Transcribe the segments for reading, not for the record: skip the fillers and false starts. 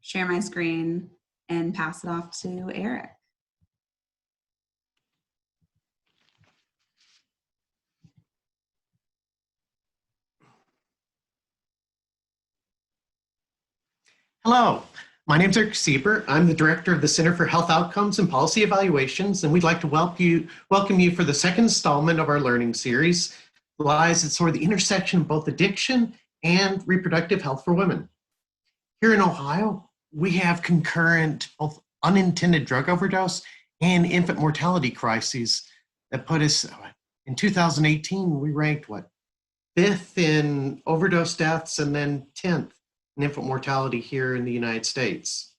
share my screen and pass it off to Eric. Hello, my name is Eric Sieber. I'm the director of the Center for Health Outcomes and Policy Evaluations, and we'd like to welcome you for the second installment of our learning series, lies at sort of the intersection of both addiction and reproductive health for women. Here in Ohio, we have concurrent both unintended drug overdose and infant mortality crises that put us, in 2018, we ranked what? 5th in overdose deaths and then 10th in infant mortality here in the United States.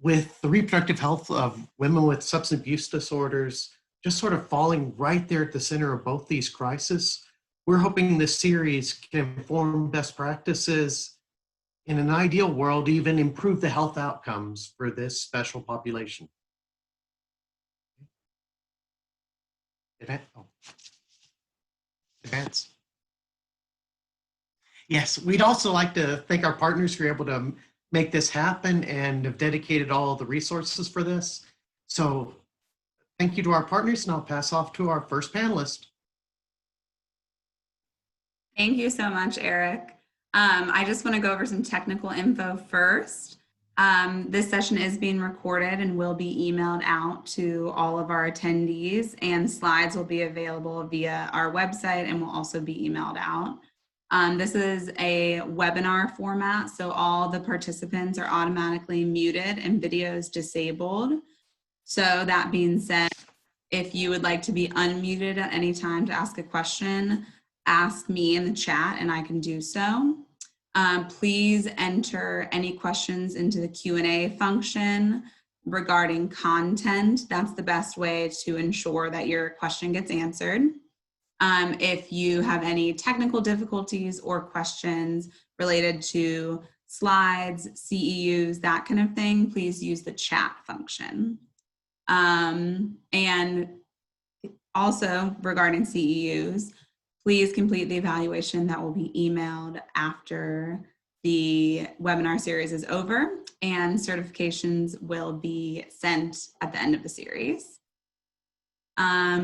With the reproductive health of women with substance abuse disorders just sort of falling right there at the center of both these crises, we're hoping this series can inform best practices, in an ideal world, even improve the health outcomes for this special population. Advance. Yes, we'd also like to thank our partners who are able to make this happen and have dedicated all the resources for this. So thank you to our partners, and I'll pass off to our first panelist. Thank you so much, Eric. I just want to go over some technical info first. This session is being recorded and will be emailed out to all of our attendees, and slides will be available via our website and will also be emailed out. This is a webinar format, so all the participants are automatically muted and videos disabled. So that being said, if you would like to be unmuted at any time to ask a question, ask me in the chat and I can do so. Please enter any questions into the Q&A function regarding content. That's the best way to ensure that your question gets answered. If you have any technical difficulties or questions related to slides, CEUs, that kind of thing, please use the chat function. And also regarding CEUs, please complete the evaluation that will be emailed after the webinar series is over, and certifications will be sent at the end of the series.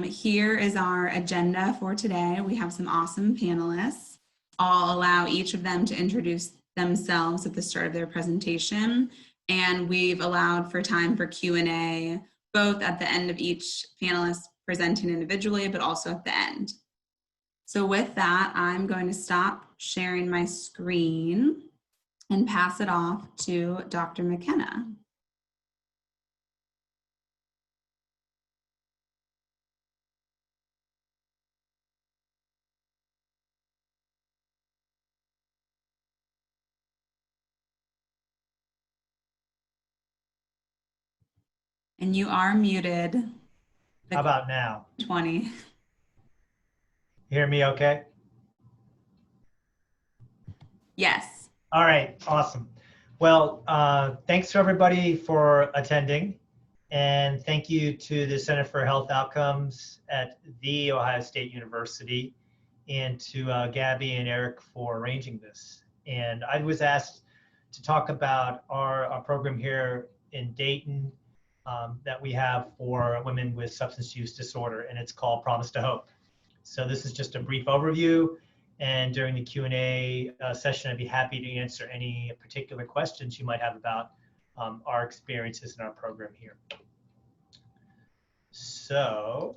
Here is our agenda for today. We have some awesome panelists. I'll allow each of them to introduce themselves at the start of their presentation, and we've allowed for time for Q&A, both at the end of each panelist presenting individually, but also at the end. So with that, I'm going to stop sharing my screen and pass it off to Dr. McKenna. And you are muted. How about now? 20. You hear me okay? Yes. All right, awesome. Well, thanks to everybody for attending, and thank you to the Center for Health Outcomes at The Ohio State University, and to Gabby and Eric for arranging this. And I was asked to talk about our program here in Dayton that we have for women with substance use disorder, and it's called Promise to Hope. So this is just a brief overview, and during the Q&A session, I'd be happy to answer any particular questions you might have about our experiences in our program here. So,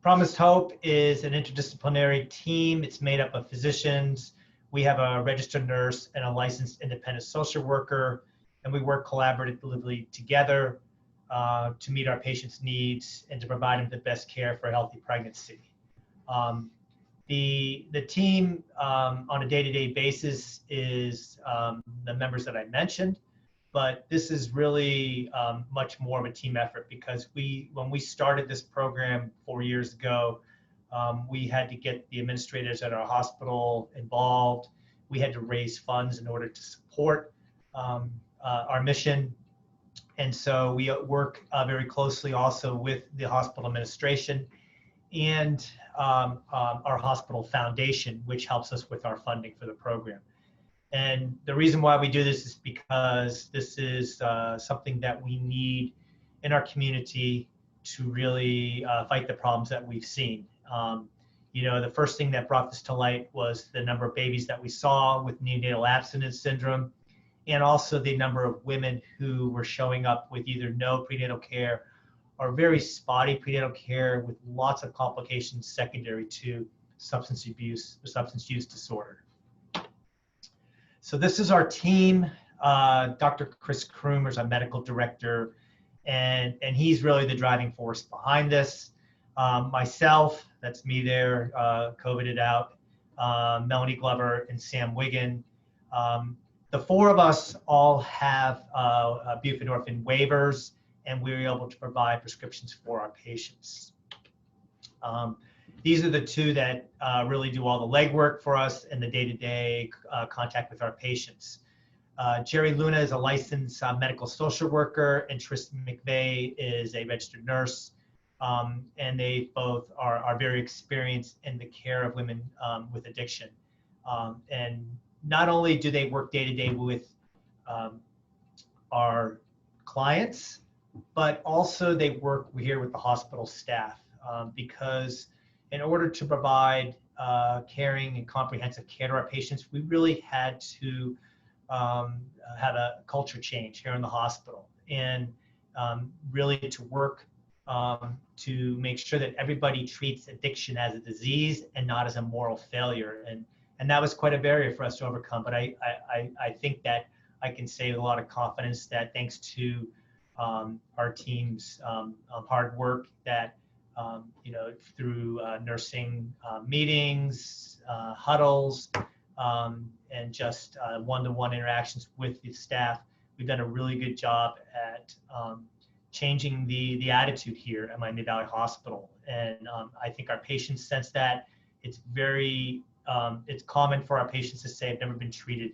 Promised Hope is an interdisciplinary team. It's made up of physicians. We have a registered nurse and a licensed independent social worker, and we work collaboratively together to meet our patients' needs and to provide them the best care for a healthy pregnancy. The team on a day-to-day basis is the members that I mentioned, but this is really much more of a team effort, because when we started this program 4 years ago, we had to get the administrators at our hospital involved. We had to raise funds in order to support our mission. And so we work very closely also with the hospital administration and our hospital foundation, which helps us with our funding for the program. And the reason why we do this is because this is something that we need in our community to really fight the problems that we've seen. You know, the first thing that brought this to light was the number of babies that we saw with neonatal abstinence syndrome, and also the number of women who were showing up with either no prenatal care or very spotty prenatal care with lots of complications secondary to substance abuse or substance use disorder. So this is our team. Dr. Chris Kroomer is our medical director, and he's really the driving force behind this. Myself, that's me there, COVIDed out, Melanie Glover and Sam Wiggin. The four of us all have buprenorphine waivers, and we were able to provide prescriptions for our patients. These are the two that really do all the legwork for us and the day-to-day contact with our patients. Jerry Luna is a licensed medical social worker, and Tristan McVeigh is a registered nurse. And they both are very experienced in the care of women with addiction. And not only do they work day-to-day with our clients, but also they work here with the hospital staff because in order to provide caring and comprehensive care to our patients, we really had to have a culture change here in the hospital and really to work to make sure that everybody treats addiction as a disease and not as a moral failure. And that was quite a barrier for us to overcome. But I think that I can say with a lot of confidence that thanks to our team's hard work that, you know, through nursing meetings, huddles, and just one-to-one interactions with the staff, we've done a really good job at changing the attitude here at Miami Valley Hospital. And I think our patients sense that. It's very, it's common for our patients to say, I've never been treated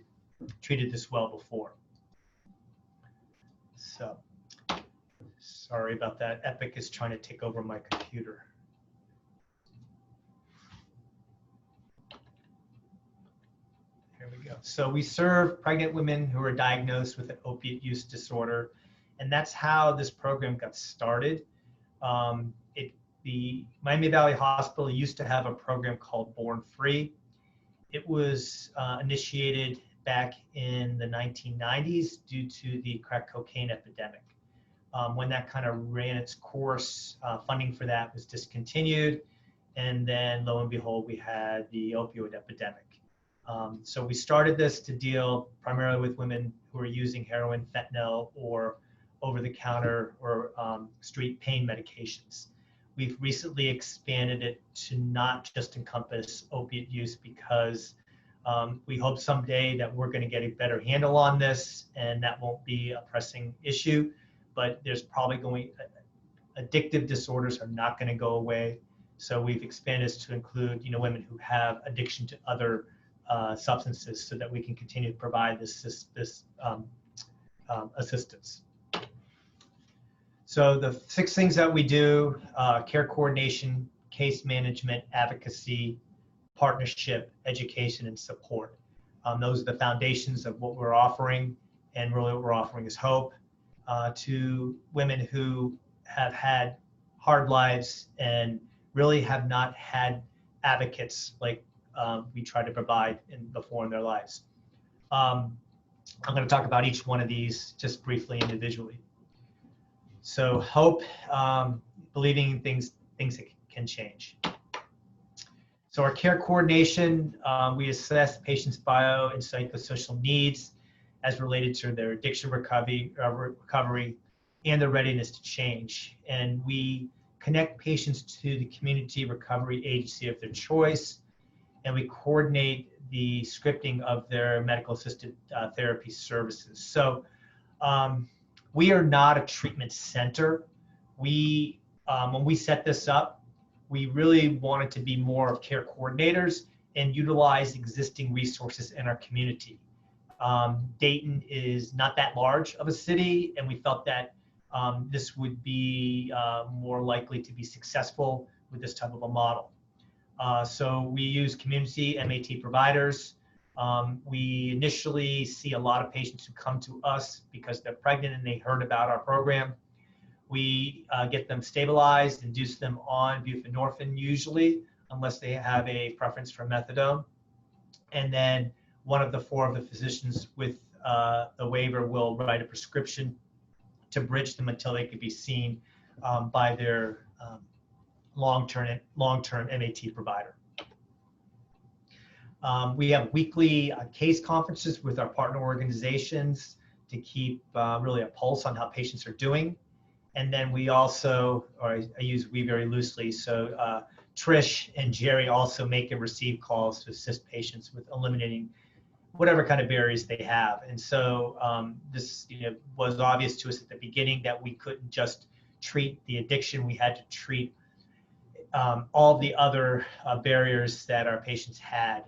this well before. So, sorry about that. Epic is trying to take over my computer. Here we go. So we serve pregnant women who are diagnosed with an opiate use disorder. And that's how this program got started. The Miami Valley Hospital used to have a program called Born Free. It was initiated back in the 1990s due to the crack cocaine epidemic. When that kind of ran its course, funding for that was discontinued. And then lo and behold, we had the opioid epidemic. So we started this to deal primarily with women who are using heroin, fentanyl, or over-the-counter or street pain medications. We've recently expanded it to not just encompass opiate use because we hope someday that we're going to get a better handle on this and that won't be a pressing issue. But there's probably addictive disorders are not going to go away. So we've expanded this to include, you know, women who have addiction to other substances so that we can continue to provide this assistance. So the 6 things that we do, care coordination, case management, advocacy, partnership, education, and support. Those are the foundations of what we're offering, and really what we're offering is hope to women who have had hard lives and really have not had advocates like we try to provide before in their lives. I'm going to talk about each one of these just briefly individually. So hope, believing in things that can change. So our care coordination, we assess patients' bio and psychosocial needs as related to their addiction recovery and their readiness to change. And we connect patients to the community recovery agency of their choice, and we coordinate the scripting of their medical assisted therapy services. So we are not a treatment center. We, when we set this up, we really wanted to be more of care coordinators and utilize existing resources in our community. Dayton is not that large of a city, and we felt that this would be more likely to be successful with this type of a model. So we use community MAT providers. We initially see a lot of patients who come to us because they're pregnant and they heard about our program. We get them stabilized, induce them on buprenorphine usually, unless they have a preference for methadone. And then one of the 4 of the physicians with the waiver will write a prescription to bridge them until they could be seen by their long-term MAT provider. We have weekly case conferences with our partner organizations to keep really a pulse on how patients are doing. And then we also, or I use we very loosely, so Trish and Jerry also make and receive calls to assist patients with eliminating whatever kind of barriers they have. And so this was obvious to us at the beginning that we couldn't just treat the addiction, we had to treat all the other barriers that our patients had.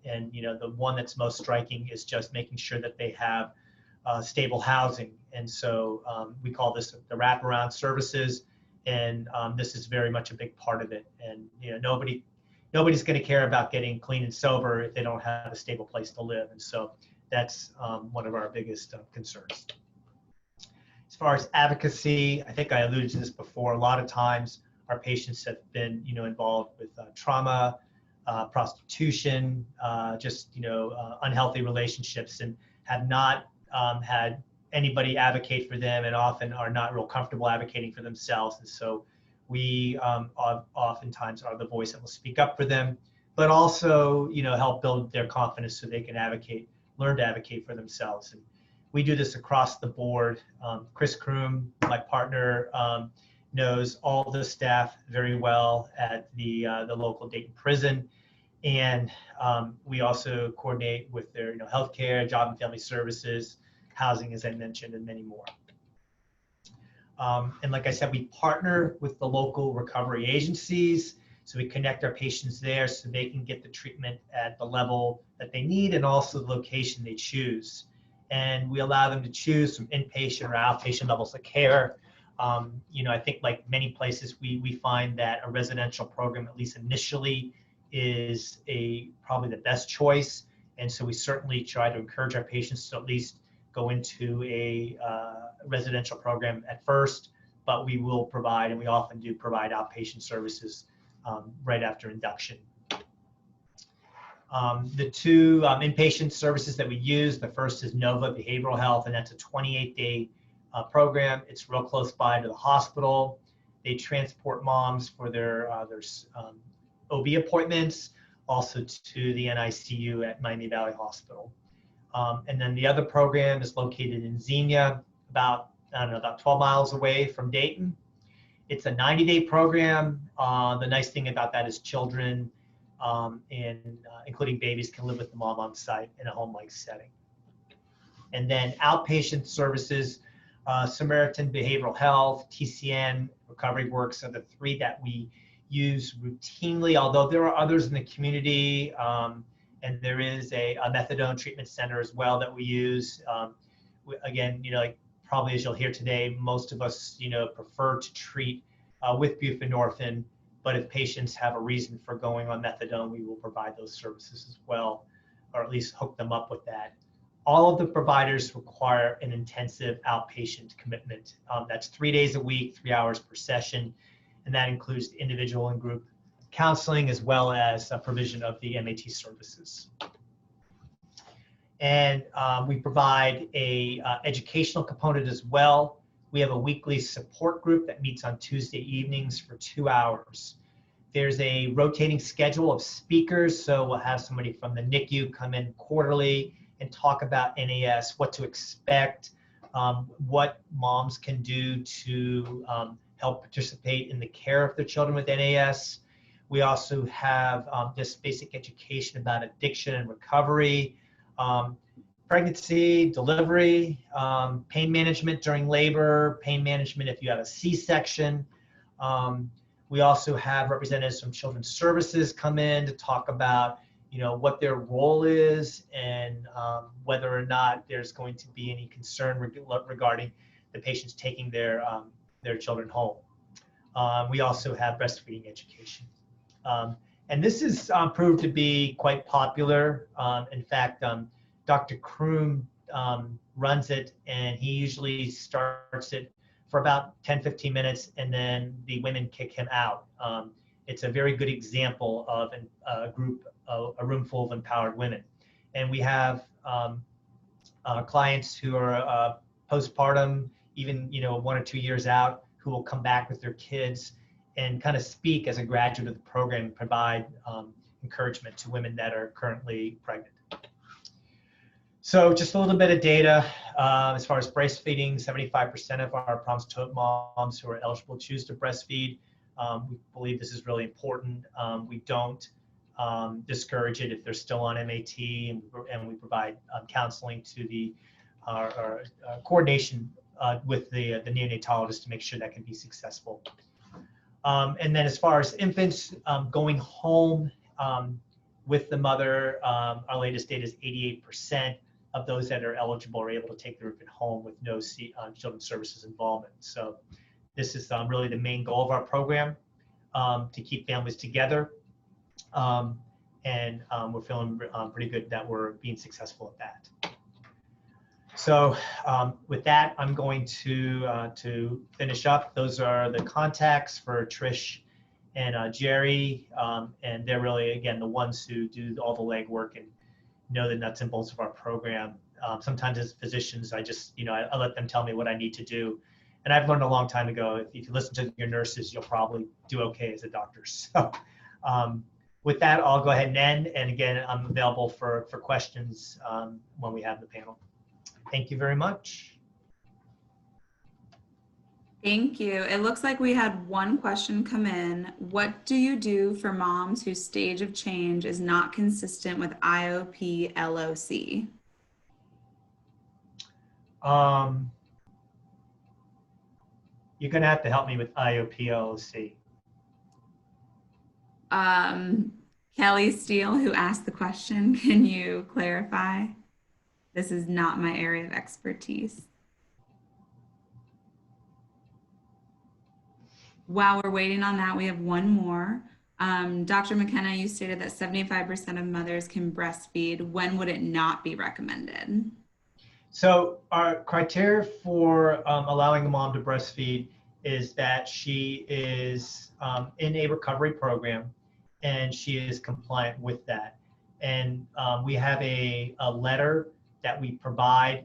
And the one that's most striking is just making sure that they have stable housing. And so we call this the wraparound services. And this is very much a big part of it. And nobody's going to care about getting clean and sober if they don't have a stable place to live. And so that's one of our biggest concerns. As far as advocacy, I think I alluded to this before. A lot of times our patients have been involved with trauma, prostitution, just unhealthy relationships, and have not had anybody advocate for them, and often are not real comfortable advocating for themselves. And so we oftentimes are the voice that will speak up for them, but also help build their confidence so they can learn to advocate for themselves. And we do this across the board. Chris Kroom, my partner, knows all the staff very well at the local Dayton prison, and we also coordinate with their healthcare, job and family services, housing, as I mentioned, and many more. And like I said, we partner with the local recovery agencies, so we connect our patients there so they can get the treatment at the level that they need and also the location they choose. And we allow them to choose from inpatient or outpatient levels of care. I think like many places, we find that a residential program, at least initially, is probably the best choice. And so we certainly try to encourage our patients to at least go into a residential program at first, but we will provide, and we often do provide, outpatient services right after induction. The 2 inpatient services that we use, the first is Nova Behavioral Health, and that's a 28-day program. It's real close by to the hospital. They transport moms for their OB appointments, also to the NICU at Miami Valley Hospital. And then the other program is located in Xenia, about 12 miles away from Dayton. It's a 90-day program. The nice thing about that is children, including babies, can live with the mom on site in a home-like setting. And then outpatient services, Samaritan Behavioral Health, TCN, Recovery Works are the 3 that we use routinely, although there are others in the community. And there is a methadone treatment center as well that we use. Again, like probably as you'll hear today, most of us, prefer to treat with buprenorphine, but if patients have a reason for going on methadone, we will provide those services as well, or at least hook them up with that. All of the providers require an intensive outpatient commitment. That's 3 days a week, 3 hours per session, and that includes the individual and group counseling as well as provision of the MAT services. And we provide a educational component as well. We have a weekly support group that meets on Tuesday evenings for 2 hours. There's a rotating schedule of speakers, so we'll have somebody from the NICU come in quarterly and talk about NAS, what to expect, what moms can do to help participate in the care of their children with NAS. We also have just basic education about addiction and recovery, pregnancy, delivery, pain management during labor, pain management if you have a C-section. We also have representatives from Children's Services come in to talk about what their role is and whether or not there's going to be any concern regarding the patients taking their children home. We also have breastfeeding education. And this is proved to be quite popular. In fact, Dr. Kroom runs it, and he usually starts it for about 10, 15 minutes, and then the women kick him out. It's a very good example of a room full of empowered women. And we have clients who are postpartum, even 1 or 2 years out, who will come back with their kids and kind of speak as a graduate of the program and provide encouragement to women that are currently pregnant. So just a little bit of data as far as breastfeeding. 75% of our promiscuous moms who are eligible choose to breastfeed. We believe this is really important. We don't discourage it if they're still on MAT, and we provide counseling to our coordination with the neonatologist to make sure that can be successful. And then as far as infants going home with the mother, our latest data is 88% of those that are eligible are able to take their infant home with no children's services involvement. So this is really the main goal of our program, to keep families together. And we're feeling pretty good that we're being successful at that. So with that, I'm going to finish up. Those are the contacts for Trish and Jerry, and they're really, again, the ones who do all the legwork and know the nuts and bolts of our program. Sometimes as physicians, I just, I let them tell me what I need to do. And I've learned a long time ago, if you listen to your nurses, you'll probably do okay as a doctor. So with that, I'll go ahead and end. And again, I'm available for questions when we have the panel. Thank you very much. Thank you. It looks like we had one question come in. What do you do for moms whose stage of change is not consistent with IOP LOC? You're going to have to help me with IOP LOC. Kelly Steele, who asked the question, can you clarify? This is not my area of expertise. While we're waiting on that, we have one more. Dr. McKenna, you stated that 75% of mothers can breastfeed. When would it not be recommended? So our criteria for allowing a mom to breastfeed is that she is in a recovery program and she is compliant with that. And we have a letter that we provide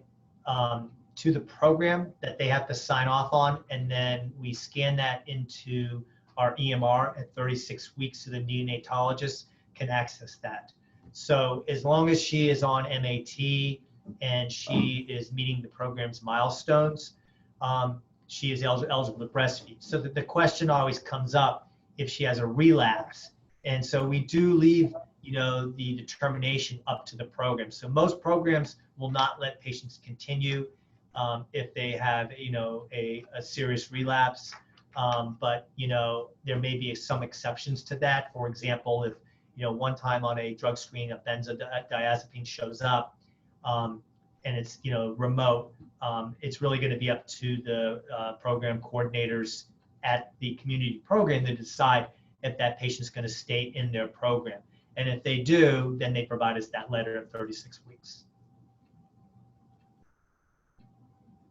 to the program that they have to sign off on, and then we scan that into our EMR at 36 weeks so the neonatologist can access that. So as long as she is on MAT and she is meeting the program's milestones, she is eligible to breastfeed. So that the question always comes up if she has a relapse. And so we do leave the determination up to the program. So most programs will not let patients continue if they have, a serious relapse. But, there may be some exceptions to that. For example, if, one time on a drug screen, a benzodiazepine shows up and it's, remote, it's really going to be up to the program coordinators at the community program to decide if that patient's going to stay in their program. And if they do, then they provide us that letter at 36 weeks.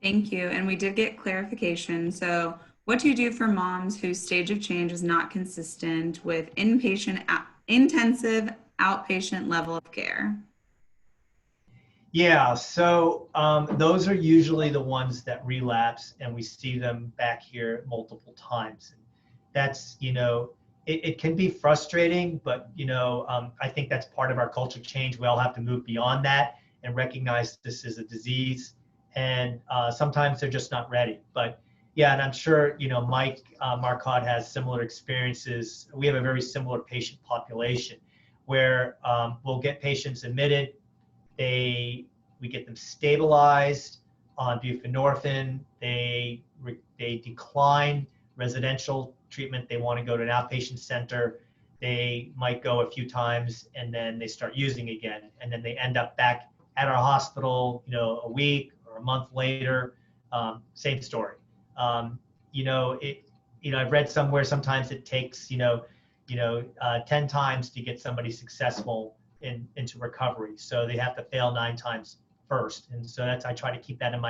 Thank you. And we did get clarification. So what do you do for moms whose stage of change is not consistent with intensive outpatient level of care? Yeah, so those are usually the ones that relapse, and we see them back here multiple times. That's, it can be frustrating, but, I think that's part of our culture change. We all have to move beyond that and recognize this is a disease. And sometimes they're just not ready. But yeah, and I'm sure, Mike Marcotte has similar experiences. We have a very similar patient population where we'll get patients admitted, we get them stabilized on buprenorphine, they decline residential treatment, they want to go to an outpatient center, they might go a few times and then they start using again, and then they end up back at our hospital, a week or a month later, same story. I've read somewhere sometimes it takes 10 times to get somebody successful into recovery. So they have to fail 9 times first, and so I try to keep that in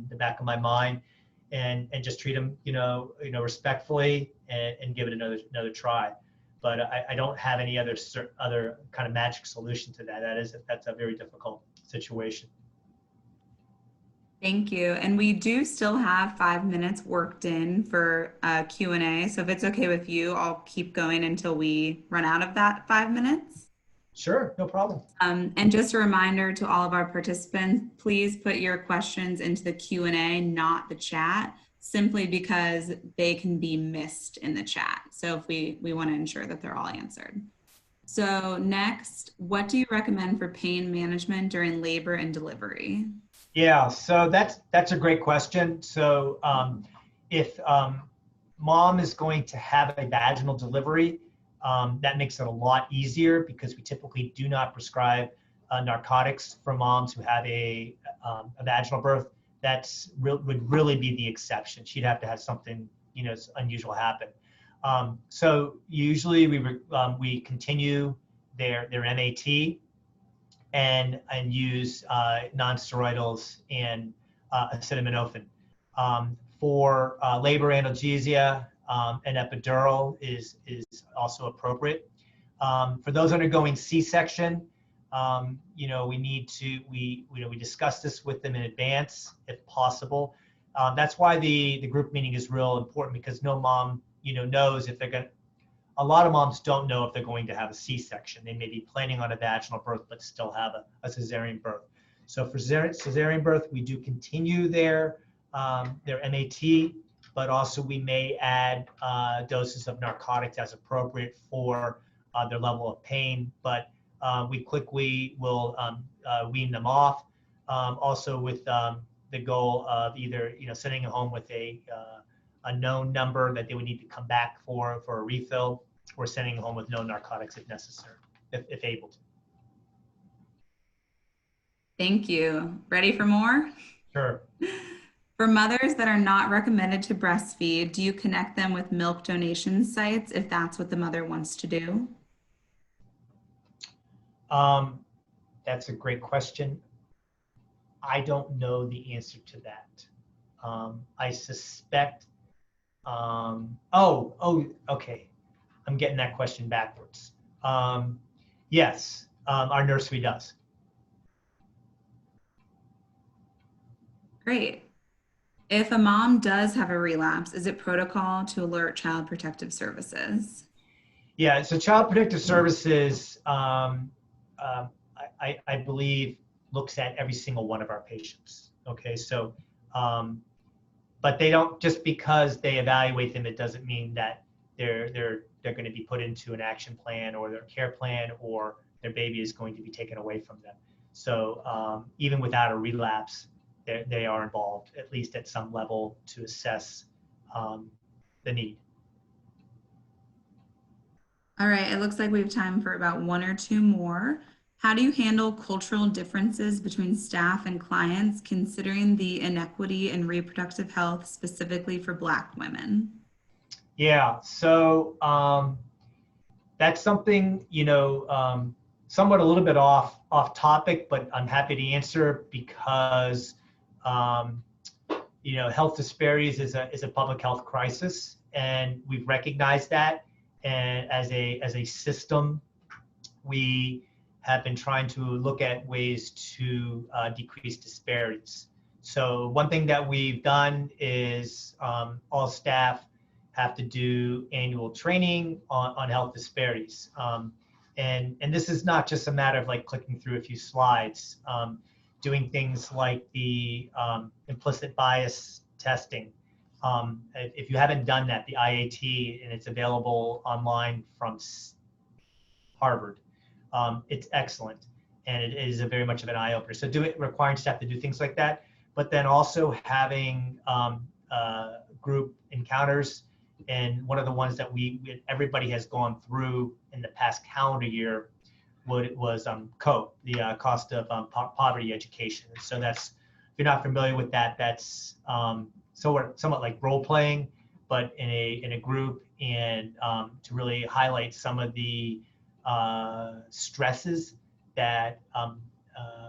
the back of my mind, and just treat them respectfully, and give it another try. But I don't have any other kind of magic solution to that. That's a very difficult situation. Thank you. And we do still have 5 minutes worked in for Q&A. So if it's okay with you, I'll keep going until we run out of that 5 minutes. Sure, no problem. And just a reminder to all of our participants, please put your questions into the Q&A, not the chat, simply because they can be missed in the chat. So if we want to ensure that they're all answered. So next, what do you recommend for pain management during labor and delivery? Yeah, so that's a great question. So if mom is going to have a vaginal delivery, that makes it a lot easier, because we typically do not prescribe narcotics for moms who have a vaginal birth. Would really be the exception. She'd have to have something unusual happen. So usually we continue their MAT and use nonsteroidals and acetaminophen. For labor analgesia, an epidural is also appropriate. For those undergoing C-section, we discuss this with them in advance if possible. That's why the group meeting is real important, because no mom knows if they're going. A lot of moms don't know if they're going to have a C-section. They may be planning on a vaginal birth but still have a cesarean birth. So for cesarean birth, we do continue their MAT, but also we may add doses of narcotics as appropriate for their level of pain. But we quickly will wean them off. Also with the goal of either sending them home with a known number that they would need to come back for a refill, or sending them home with no narcotics if necessary, if able to. Thank you. Ready for more? Sure. For mothers that are not recommended to breastfeed, do you connect them with milk donation sites if that's what the mother wants to do? That's a great question. I don't know the answer to that. I suspect. Okay. I'm getting that question backwards. Yes, our nursery does. Great. If a mom does have a relapse, is it protocol to alert Child Protective Services? Yeah, so Child Protective Services, I believe, looks at every single one of our patients. Okay, so, but they don't, just because they evaluate them, it doesn't mean that they're going to be put into an action plan or their care plan, or their baby is going to be taken away from them. So even without a relapse, they are involved, at least at some level, to assess the need. All right, it looks like we have time for about 1 or 2 more. How do you handle cultural differences between staff and clients, considering the inequity in reproductive health, specifically for Black women? Yeah, so that's something, somewhat a little bit off topic, but I'm happy to answer, because health disparities is a public health crisis, and we've recognized that. And as a system, we have been trying to look at ways to decrease disparities. So one thing that we've done is all staff have to do annual training on health disparities. And this is not just a matter of like clicking through a few slides, doing things like the implicit bias testing. If you haven't done that, the IAT, and it's available online from Harvard, it's excellent, and it is very much of an eye-opener. So requiring staff to do things like that, but then also having group encounters. And one of the ones that everybody has gone through in the past calendar year was COPE, the cost of poverty education. So that's, if you're not familiar with that, that's somewhat like role playing, but in a group, and to really highlight some of the stresses that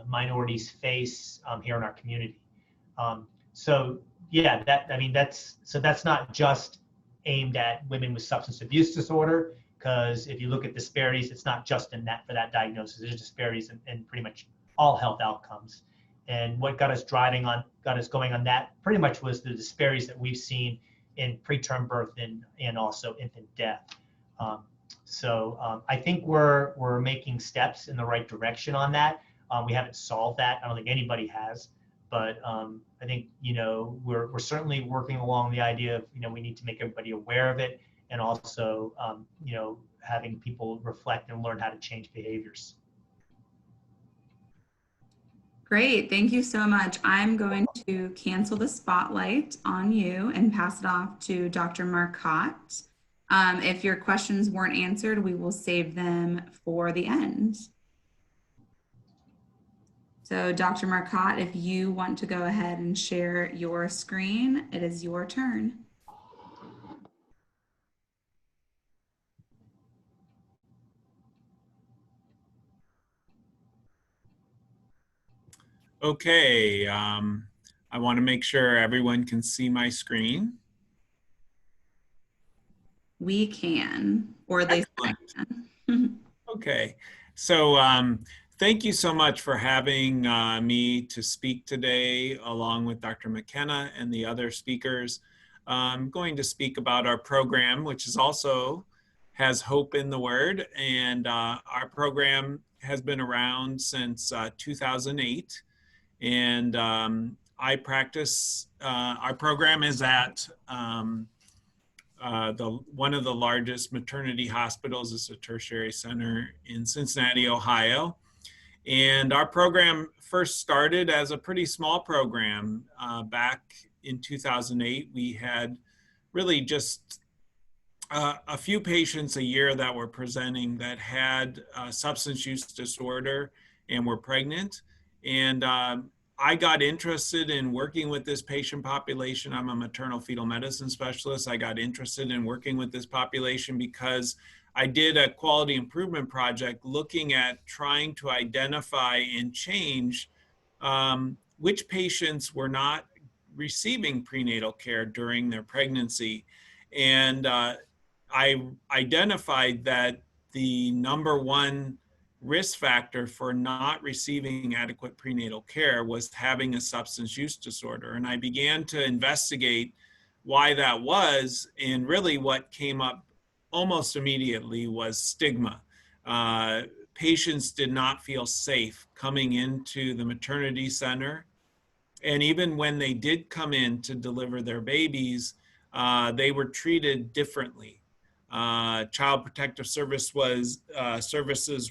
minorities face here in our community. So yeah, that's not just aimed at women with substance abuse disorder, because if you look at disparities, it's not just in that for that diagnosis. There's disparities in pretty much all health outcomes. And what got us going on that pretty much was the disparities that we've seen in preterm birth and also infant death. So I think we're making steps in the right direction on that. We haven't solved that. I don't think anybody has, but I think we're certainly working along the idea of we need to make everybody aware of it, and also having people reflect and learn how to change behaviors. Great, thank you so much. I'm going to cancel the spotlight on you and pass it off to Dr. Marcotte. If your questions weren't answered, we will save them for the end. So Dr. Marcotte, if you want to go ahead and share your screen, it is your turn. Okay, I want to make sure everyone can see my screen. We can, or at least I can. Okay, so thank you so much for having me to speak today, along with Dr. McKenna and the other speakers. I'm going to speak about our program, which is also has hope in the word, and our program has been around since 2008. And I practice, our program is at one of the largest maternity hospitals. It's a tertiary center in Cincinnati, Ohio. And our program first started as a pretty small program. Back in 2008, we had really just a few patients a year that were presenting that had substance use disorder and were pregnant. And I got interested in working with this patient population. I'm a maternal fetal medicine specialist. I got interested in working with this population because I did a quality improvement project looking at trying to identify and change which patients were not receiving prenatal care during their pregnancy. And I identified that the #1 risk factor for not receiving adequate prenatal care was having a substance use disorder. And I began to investigate why that was, and really what came up almost immediately was stigma. Patients did not feel safe coming into the maternity center. And even when they did come in to deliver their babies, they were treated differently. Child Protective Services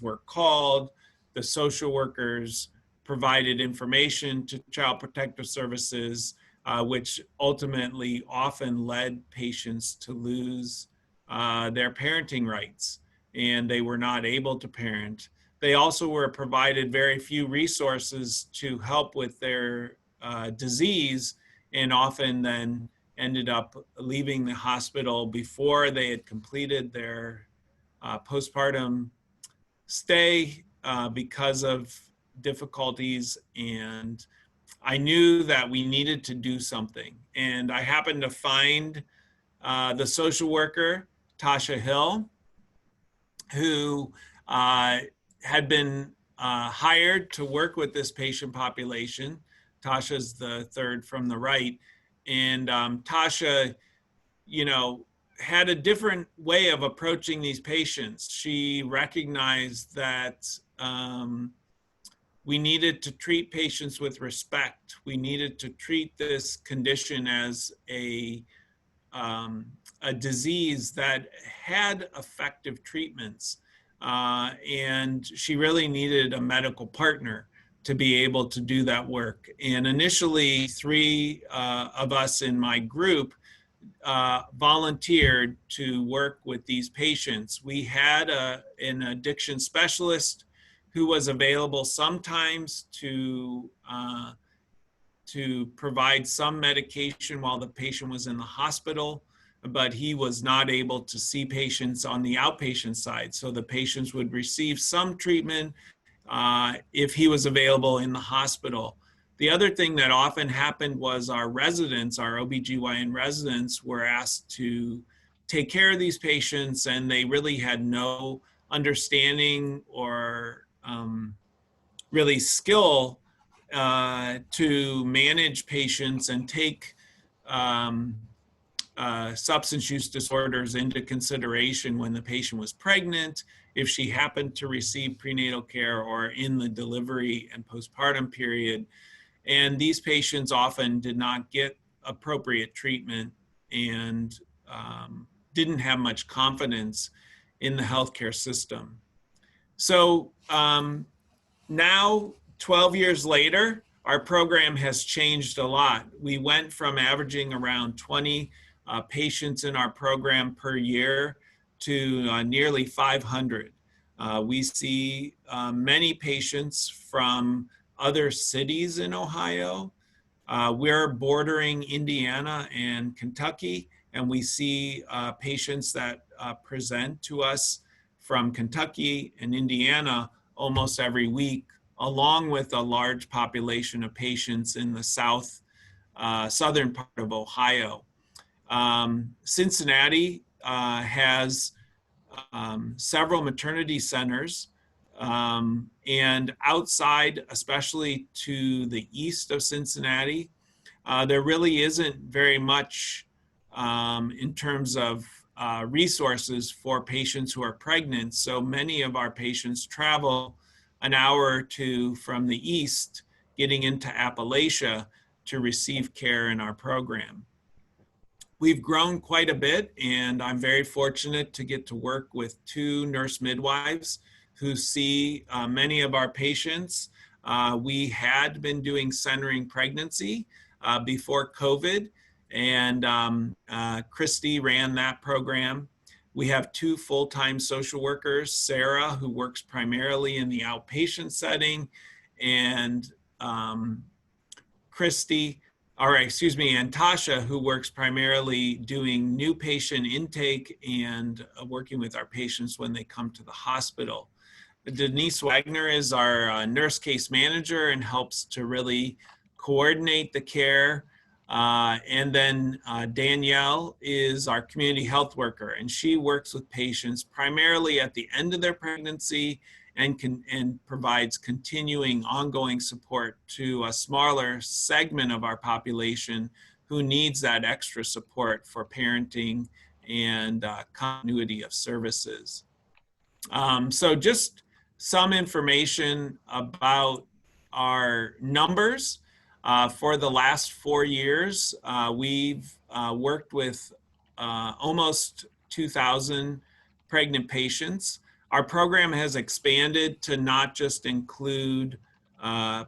were called. The social workers provided information to Child Protective Services, which ultimately often led patients to lose their parenting rights, and they were not able to parent. They also were provided very few resources to help with their disease, and often then ended up leaving the hospital before they had completed their postpartum stay because of difficulties. And I knew that we needed to do something. And I happened to find the social worker, Tasha Hill, who had been hired to work with this patient population. Tasha's the third from the right. And Tasha, had a different way of approaching these patients. She recognized that we needed to treat patients with respect. We needed to treat this condition as a disease that had effective treatments. And she really needed a medical partner to be able to do that work. And initially, 3 of us in my group volunteered to work with these patients. We had an addiction specialist who was available sometimes to provide some medication while the patient was in the hospital. but he was not able to see patients on the outpatient side. So the patients would receive some treatment if he was available in the hospital. The other thing that often happened was our residents, our OBGYN residents, were asked to take care of these patients, and they really had no understanding or really skill to manage patients and take substance use disorders into consideration when the patient was pregnant, if she happened to receive prenatal care, or in the delivery and postpartum period. And these patients often did not get appropriate treatment and didn't have much confidence in the healthcare system. So now, 12 years later, our program has changed a lot. We went from averaging around 20 patients in our program per year to nearly 500. We see many patients from other cities in Ohio. We're bordering Indiana and Kentucky, and we see patients that present to us from Kentucky and Indiana almost every week, along with a large population of patients in the southern part of Ohio. Cincinnati has several maternity centers, and outside, especially to the east of Cincinnati, there really isn't very much in terms of resources for patients who are pregnant. So many of our patients travel an hour or two from the east, getting into Appalachia to receive care in our program. We've grown quite a bit, and I'm very fortunate to get to work with 2 nurse midwives who see many of our patients. We had been doing centering pregnancy before COVID, and Christy ran that program. We have 2 full-time social workers, Sarah, who works primarily in the outpatient setting, and and Tasha, who works primarily doing new patient intake and working with our patients when they come to the hospital. Denise Wagner is our nurse case manager and helps to really coordinate the care. And then Danielle is our community health worker, and she works with patients primarily at the end of their pregnancy and provides continuing ongoing support to a smaller segment of our population who needs that extra support for parenting and continuity of services. So just some information about our numbers. For the last 4 years, we've worked with almost 2,000 pregnant patients. Our program has expanded to not just include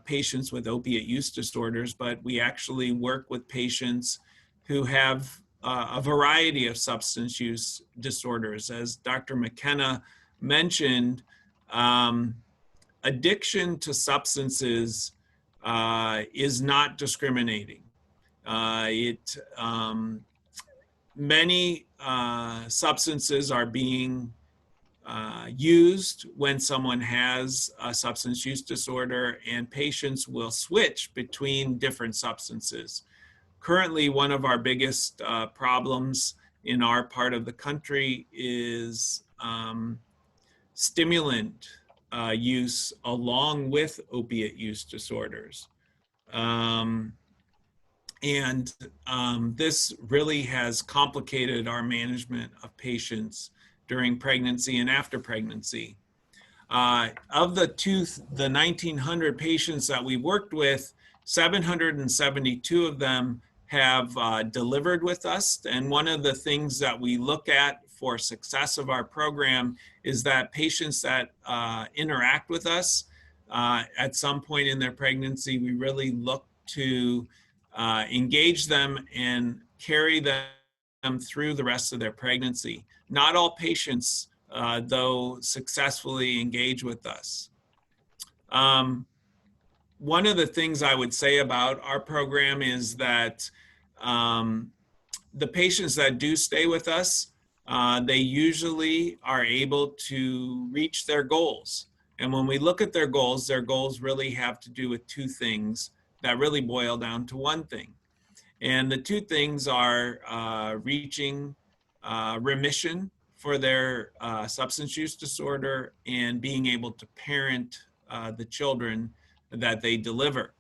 patients with opiate use disorders, but we actually work with patients who have a variety of substance use disorders. As Dr. McKenna mentioned, addiction to substances is not discriminating. Many substances are being used when someone has a substance use disorder, and patients will switch between different substances. Currently, one of our biggest problems in our part of the country is stimulant use along with opiate use disorders. This really has complicated our management of patients during pregnancy and after pregnancy. Of the 1,900 patients that we worked with, 772 of them have delivered with us. And one of the things that we look at for success of our program is that patients that interact with us at some point in their pregnancy, we really look to engage them and carry them through the rest of their pregnancy. Not all patients, though, successfully engage with us. One of the things I would say about our program is that The patients that do stay with us, they usually are able to reach their goals. And when we look at their goals really have to do with two things that really boil down to one thing. And the two things are reaching remission for their substance use disorder and being able to parent the children that they deliver.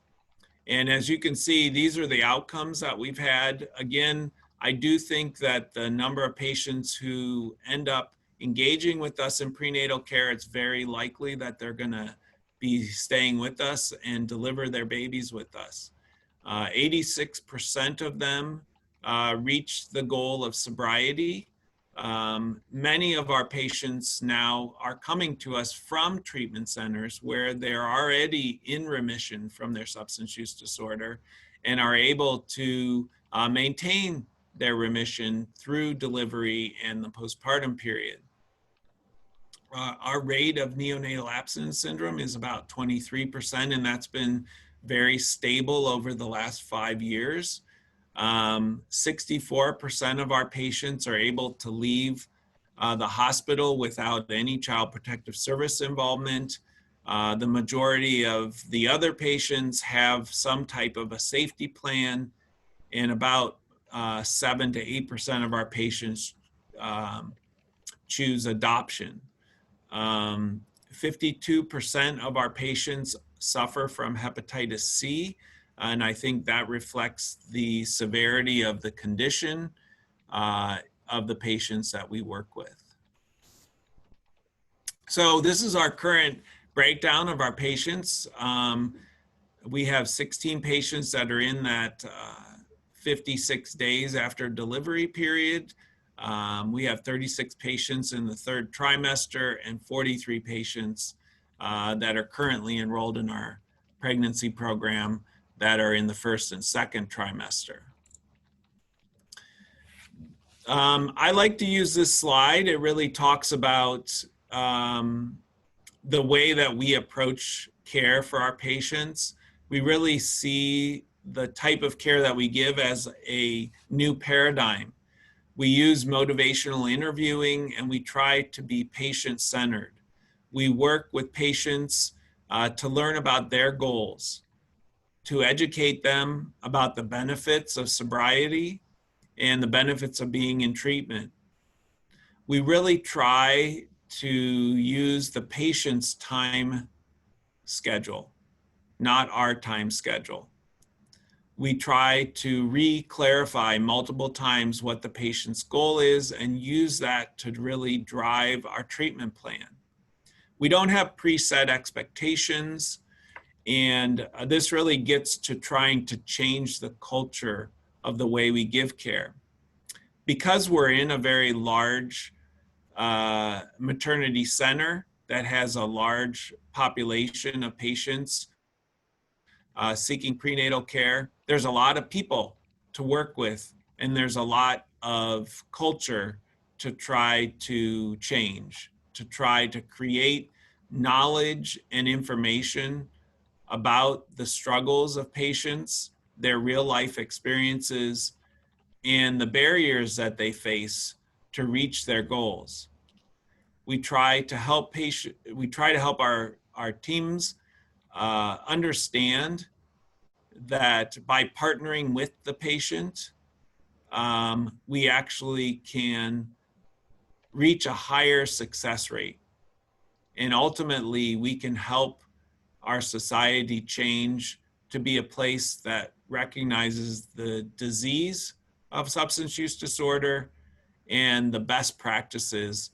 And as you can see, these are the outcomes that we've had. Again, I do think that the number of patients who end up engaging with us in prenatal care, it's very likely that they're going to be staying with us and deliver their babies with us. 86% of them reach the goal of sobriety. Many of our patients now are coming to us from treatment centers where they're already in remission from their substance use disorder and are able to maintain their remission through delivery and the postpartum period. Our rate of neonatal abstinence syndrome is about 23%, and that's been very stable over the last 5 years. 64% of our patients are able to leave the hospital without any child protective service involvement. The majority of the other patients have some type of a safety plan, and about 7 to 8% of our patients choose adoption. 52% of our patients suffer from hepatitis C, and I think that reflects the severity of the condition of the patients that we work with. So this is our current breakdown of our patients. We have 16 patients that are in that 56 days after delivery period. We have 36 patients in the third trimester and 43 patients that are currently enrolled in our pregnancy program that are in the first and second trimester. I like to use this slide. It really talks about the way that we approach care for our patients. We really see the type of care that we give as a new paradigm. We use motivational interviewing, and we try to be patient-centered. We work with patients to learn about their goals, to educate them about the benefits of sobriety and the benefits of being in treatment. We really try to use the patient's time schedule, not our time schedule. We try to re-clarify multiple times what the patient's goal is and use that to really drive our treatment plan. We don't have preset expectations, and this really gets to trying to change the culture of the way we give care. Because we're in a very large maternity center that has a large population of patients seeking prenatal care, there's a lot of people to work with, and there's a lot of culture to try to change, to try to create knowledge and information about the struggles of patients, their real life experiences, and the barriers that they face to reach their goals. We try to help our teams understand that by partnering with the patient, we actually can reach a higher success rate. And ultimately, we can help our society change to be a place that recognizes the disease of substance use disorder and the best practices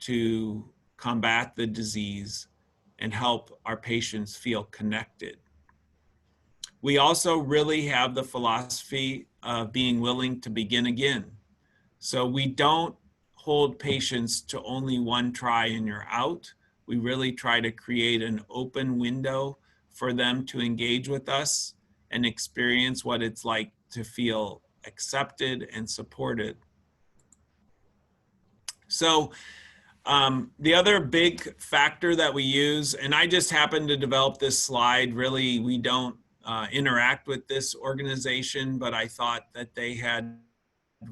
to combat the disease and help our patients feel connected. We also really have the philosophy of being willing to begin again. So we don't hold patients to only one try and you're out. We really try to create an open window for them to engage with us and experience what it's like to feel accepted and supported. So the other big factor that we use, and I just happened to develop this slide, really we don't interact with this organization, but I thought that they had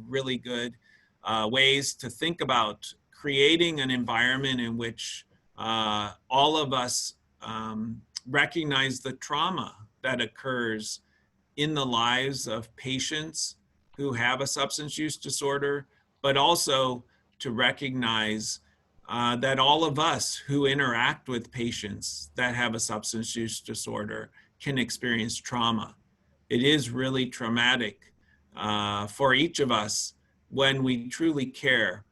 really good ways to think about creating an environment in which all of us recognize the trauma that occurs in the lives of patients who have a substance use disorder, but also to recognize that all of us who interact with patients that have a substance use disorder can experience trauma. It is really traumatic for each of us when we truly care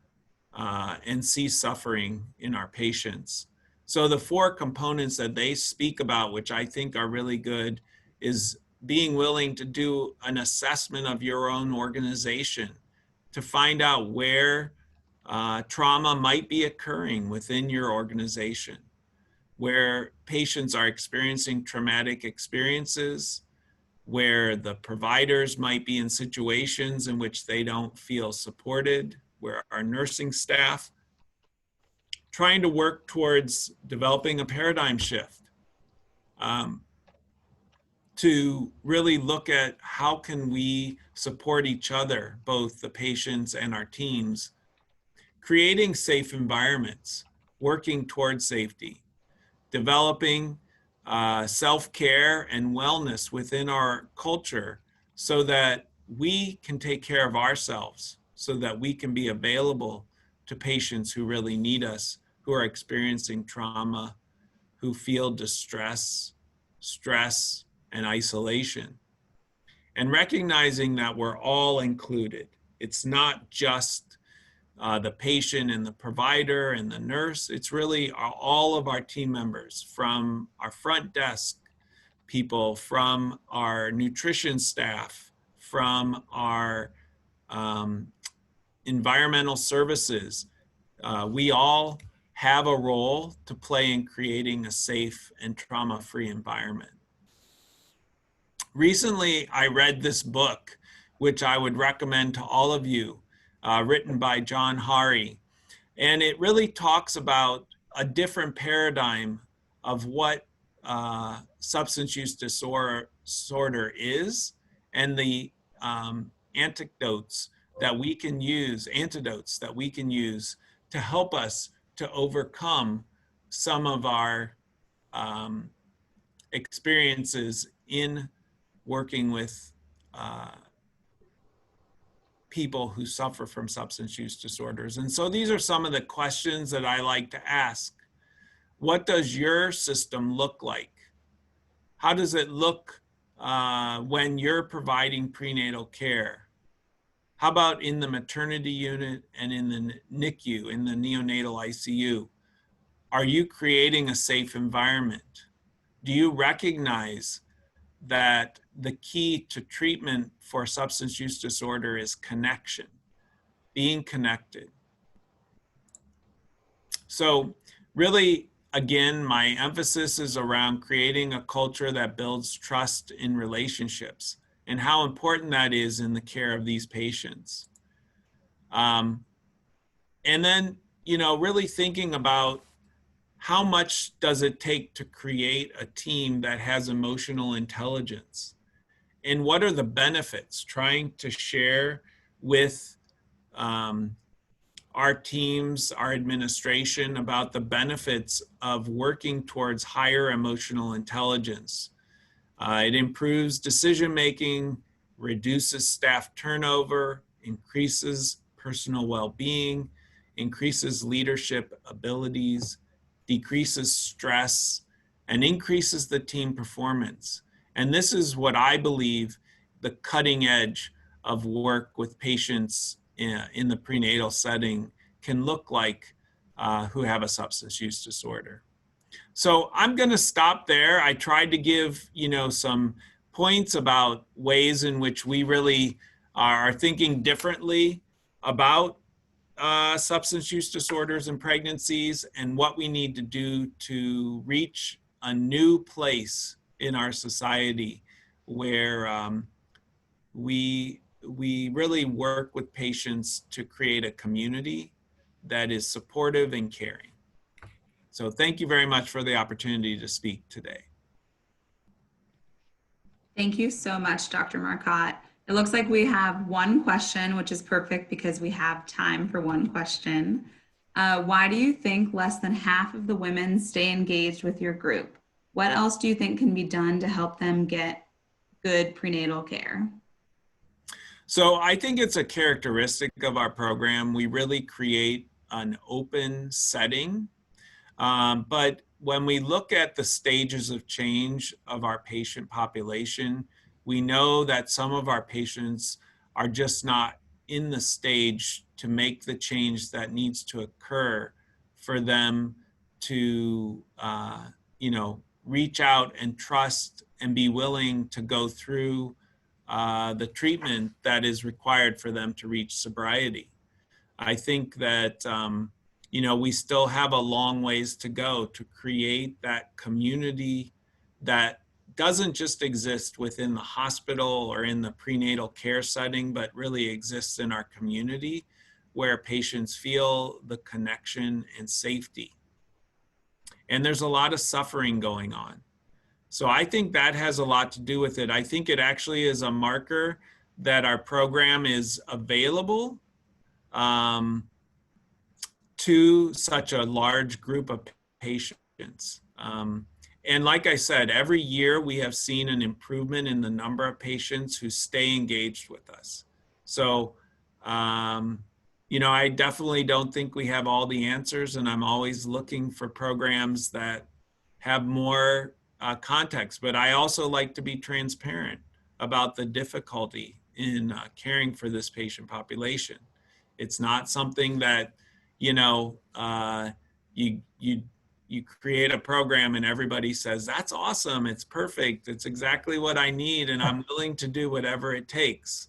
and see suffering in our patients. So the 4 components that they speak about, which I think are really good, is being willing to do an assessment of your own organization to find out where trauma might be occurring within your organization, where patients are experiencing traumatic experiences, where the providers might be in situations in which they don't feel supported, where our nursing staff trying to work towards developing a paradigm shift to really look at how can we support each other, both the patients and our teams, creating safe environments, working towards safety, developing self-care and wellness within our culture so that we can take care of ourselves, so that we can be available to patients who really need us, who are experiencing trauma, who feel distress, stress, and isolation. And recognizing that we're all included. It's not just the patient and the provider and the nurse. It's really all of our team members, from our front desk people, from our nutrition staff, from our environmental services. We all have a role to play in creating a safe and trauma-free environment. Recently, I read this book, which I would recommend to all of you, written by John Hari. And it really talks about a different paradigm of what substance use disorder is, and the antidotes that we can use to help us to overcome some of our experiences in working with people who suffer from substance use disorders. And so these are some of the questions that I like to ask. What does your system look like? How does it look when you're providing prenatal care? How about in the maternity unit and in the NICU, in the neonatal ICU? Are you creating a safe environment? Do you recognize that the key to treatment for substance use disorder is connection, being connected? So really, again, my emphasis is around creating a culture that builds trust in relationships and how important that is in the care of these patients. And then, really thinking about how much does it take to create a team that has emotional intelligence? And what are the benefits? Trying to share with our teams, our administration, about the benefits of working towards higher emotional intelligence. It improves decision-making, reduces staff turnover, increases personal well-being, increases leadership abilities, decreases stress, and increases the team performance. And this is what I believe the cutting edge of work with patients in the prenatal setting can look like who have a substance use disorder. So I'm going to stop there. I tried to give, some points about ways in which we really are thinking differently about substance use disorders and pregnancies, and what we need to do to reach a new place in our society where we really work with patients to create a community that is supportive and caring. So thank you very much for the opportunity to speak today. Thank you so much, Dr. Marcotte. It looks like we have one question, which is perfect because we have time for one question. Why do you think less than half of the women stay engaged with your group? What else do you think can be done to help them get good prenatal care? So I think it's a characteristic of our program. We really create an open setting. But when we look at the stages of change of our patient population, we know that some of our patients are just not in the stage to make the change that needs to occur for them to, reach out and trust and be willing to go through the treatment that is required for them to reach sobriety. I think that, we still have a long ways to go to create that community that doesn't just exist within the hospital or in the prenatal care setting, but really exists in our community where patients feel the connection and safety. And there's a lot of suffering going on. So I think that has a lot to do with it. I think it actually is a marker that our program is available to such a large group of patients. And like I said, every year we have seen an improvement in the number of patients who stay engaged with us. So, I definitely don't think we have all the answers, and I'm always looking for programs that have more context, but I also like to be transparent about the difficulty in caring for this patient population. It's not something that, you create a program and everybody says, that's awesome, it's perfect, it's exactly what I need, and I'm willing to do whatever it takes.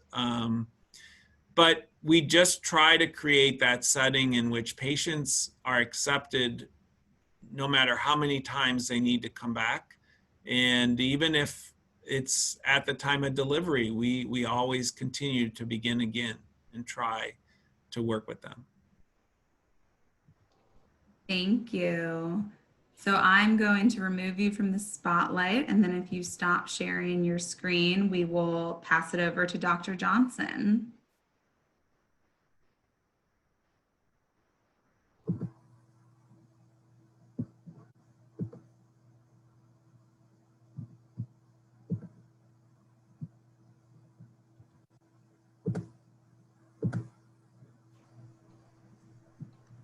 But we just try to create that setting in which patients are accepted no matter how many times they need to come back. And even if it's at the time of delivery, we always continue to begin again and try to work with them. Thank you. So I'm going to remove you from the spotlight, and then if you stop sharing your screen, we will pass it over to Dr. Johnson.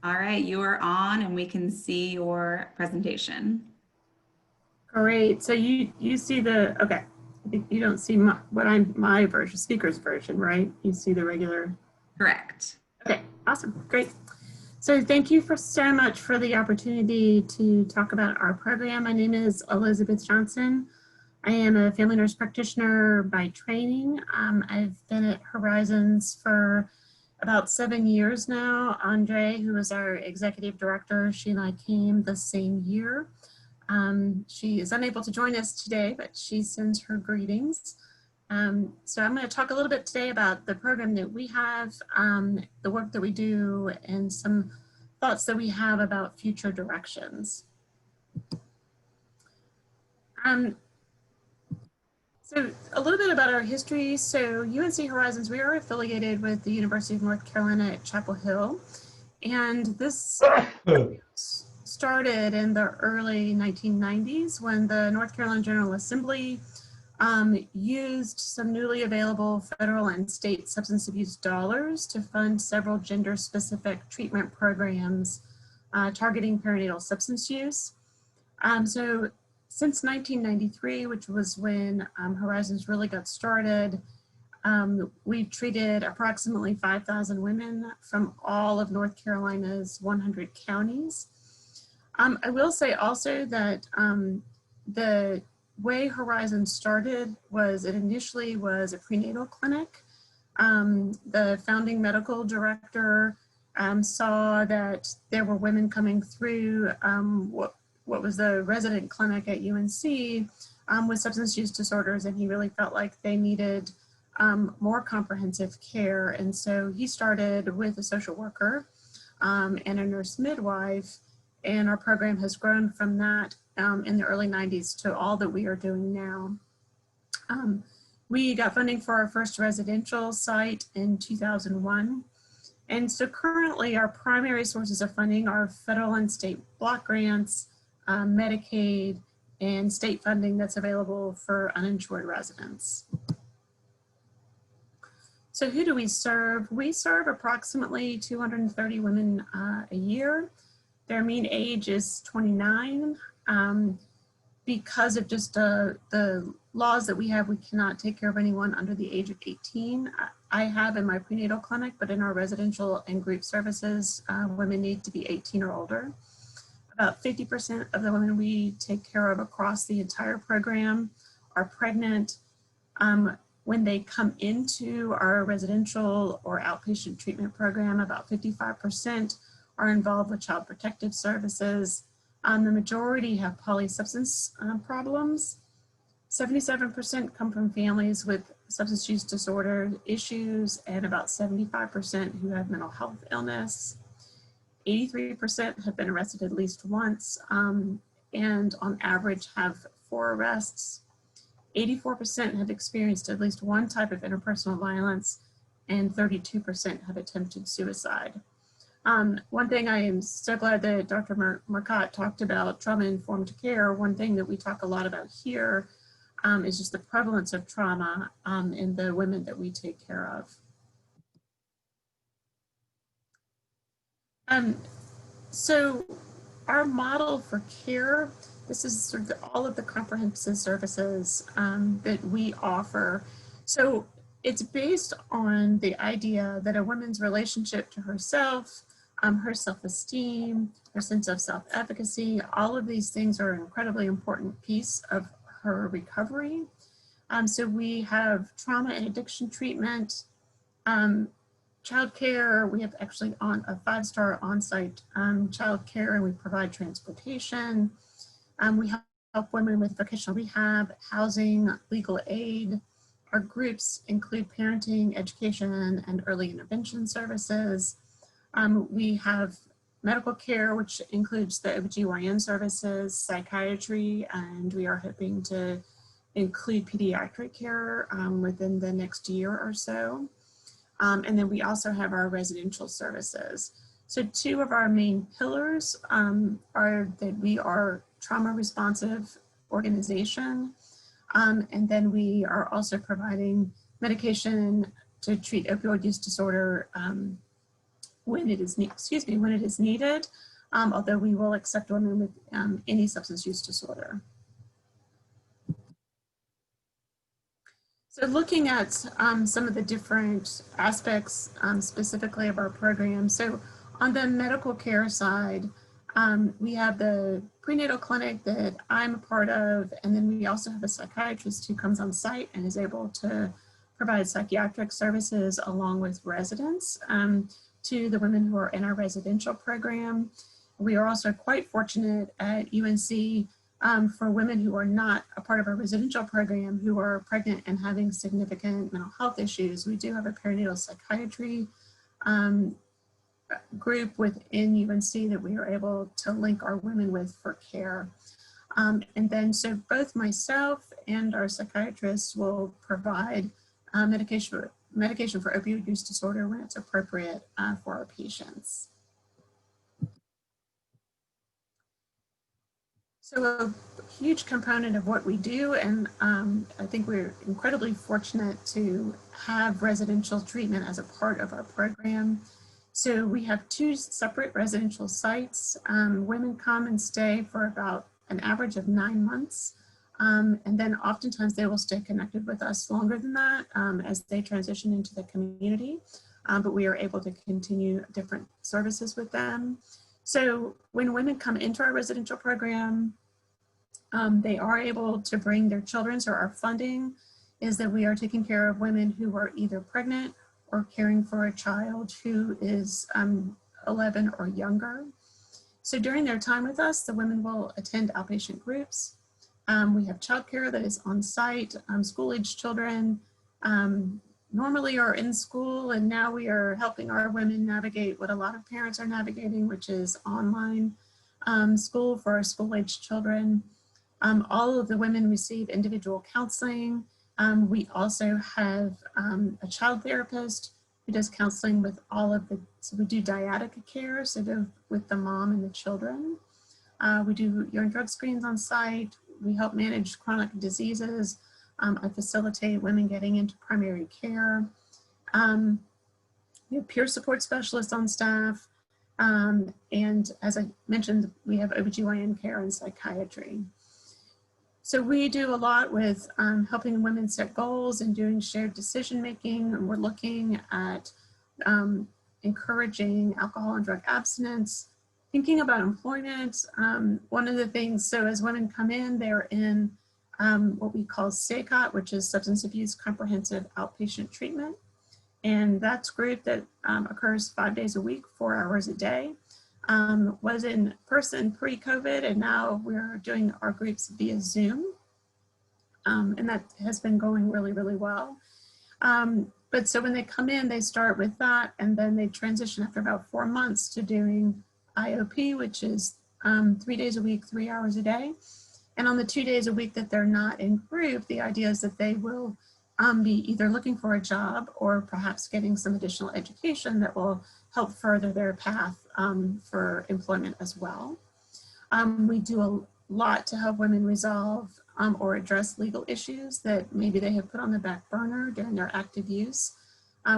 All right, you are on and we can see your presentation. Great. So you see the, okay, I think you don't see my version, speaker's version, right? You see the regular. Correct. Okay, awesome, great. So thank you so much for the opportunity to talk about our program. My name is Elisabeth Johnson. I am a family nurse practitioner by training. I've been at Horizons for about 7 years now. Hendrée, who is our executive director, she and I came the same year. She is unable to join us today, but she sends her greetings. So I'm going to talk a little bit today about the program that we have, the work that we do, and some thoughts that we have about future directions. So a little bit about our history. So UNC Horizons, we are affiliated with the University of North Carolina at Chapel Hill. And this started in the early 1990s when the North Carolina General Assembly used some newly available federal and state substance abuse dollars to fund several gender-specific treatment programs targeting perinatal substance use. So since 1993, which was when Horizons really got started, we've treated approximately 5,000 women from all of North Carolina's 100 counties. I will say also that the way Horizons started was it initially was a prenatal clinic. The founding medical director saw that there were women coming through what was the resident clinic at UNC with substance use disorders, and he really felt like they needed more comprehensive care. And so he started with a social worker and a nurse midwife, and our program has grown from that in the early 90s to all that we are doing now. We got funding for our first residential site in 2001. And so currently our primary sources of funding are federal and state block grants, Medicaid, and state funding that's available for uninsured residents. So who do we serve? We serve approximately 230 women a year. Their mean age is 29. Because of just the laws that we have, we cannot take care of anyone under the age of 18. I have in my prenatal clinic, but in our residential and group services, women need to be 18 or older. About 50% of the women we take care of across the entire program are pregnant. When they come into our residential or outpatient treatment program, about 55% are involved with child protective services. The majority have polysubstance problems. 77% come from families with substance use disorder issues, and about 75% who have mental health illness. 83% have been arrested at least once, and on average have 4 arrests. 84% have experienced at least one type of interpersonal violence, and 32% have attempted suicide. One thing I am so glad that Dr. Marcotte talked about trauma-informed care. One thing that we talk a lot about here is just the prevalence of trauma in the women that we take care of. So our model for care, this is sort of all of the comprehensive services that we offer. So it's based on the idea that a woman's relationship to herself, her self-esteem, her sense of self-efficacy, all of these things are an incredibly important piece of her recovery. So we have trauma and addiction treatment, childcare. We have actually on a 5-star on-site childcare, and we provide transportation. We help women with vocational rehab, housing, legal aid. Our groups include parenting, education, and early intervention services. We have medical care, which includes the OBGYN services, psychiatry, and we are hoping to include pediatric care within the next year or so. And then we also have our residential services. So 2 of our main pillars are that we are trauma responsive organization. And then we are also providing medication to treat opioid use disorder when it is needed, although we will accept women with any substance use disorder. So looking at some of the different aspects specifically of our program. So on the medical care side, we have the prenatal clinic that I'm a part of, and then we also have a psychiatrist who comes on site and is able to provide psychiatric services along with residents to the women who are in our residential program. We are also quite fortunate at UNC for women who are not a part of our residential program who are pregnant and having significant mental health issues. We do have a perinatal psychiatry group within UNC that we are able to link our women with for care. And then so both myself and our psychiatrists will provide medication for opioid use disorder when it's appropriate for our patients. So a huge component of what we do, and I think we're incredibly fortunate to have residential treatment as a part of our program. So we have 2 separate residential sites. Women come and stay for about an average of 9 months. And then oftentimes they will stay connected with us longer than that as they transition into the community. But we are able to continue different services with them. So when women come into our residential program, they are able to bring their children. So our funding is that we are taking care of women who are either pregnant or caring for a child who is 11 or younger. So during their time with us, the women will attend outpatient groups. We have childcare that is on site. School-age children normally are in school, and now we are helping our women navigate what a lot of parents are navigating, which is online school for our school-age children. All of the women receive individual counseling. We also have a child therapist who does counseling with all of the, so we do dyadic care, so with the mom and the children. We do urine drug screens on site. We help manage chronic diseases. I facilitate women getting into primary care. We have peer support specialists on staff. And as I mentioned, we have OBGYN care and psychiatry. So we do a lot with helping women set goals and doing shared decision-making. And we're looking at encouraging alcohol and drug abstinence, thinking about employment. One of the things, so as women come in, they're in what we call SACOT, which is Substance Abuse Comprehensive Outpatient Treatment. And that's a group that occurs 5 days a week, 4 hours a day. Was in person pre-COVID, and now we're doing our groups via Zoom. And that has been going really, really well. But so when they come in, they start with that, and then they transition after about 4 months to doing IOP, which is 3 days a week, 3 hours a day. And on the 2 days a week that they're not in group, the idea is that they will be either looking for a job or perhaps getting some additional education that will help further their path for employment as well. We do a lot to help women resolve or address legal issues that maybe they have put on the back burner during their active use.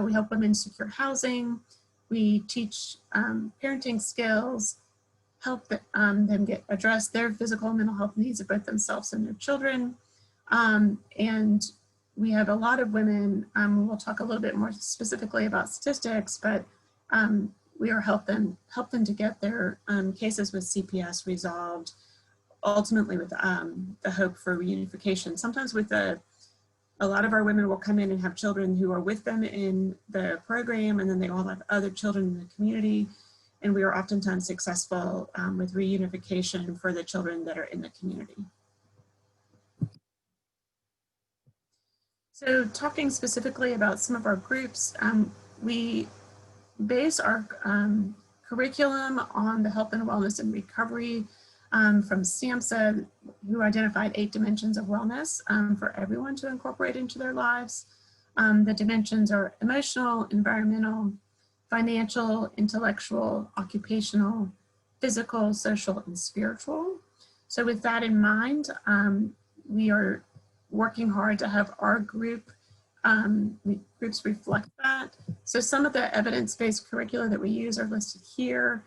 We help women secure housing. We teach parenting skills, help them address their physical and mental health needs of both themselves and their children. And we have a lot of women, we'll talk a little bit more specifically about statistics, but we are help them to get their cases with CPS resolved, ultimately with the hope for reunification. Sometimes with a lot of our women will come in and have children who are with them in the program, and then they all have other children in the community. And we are oftentimes successful with reunification for the children that are in the community. So talking specifically about some of our groups, we base our curriculum on the health and wellness and recovery from SAMHSA, who identified 8 dimensions of wellness for everyone to incorporate into their lives. The dimensions are emotional, environmental, financial, intellectual, occupational, physical, social, and spiritual. So with that in mind, we are working hard to have our groups reflect that. So some of the evidence-based curricula that we use are listed here.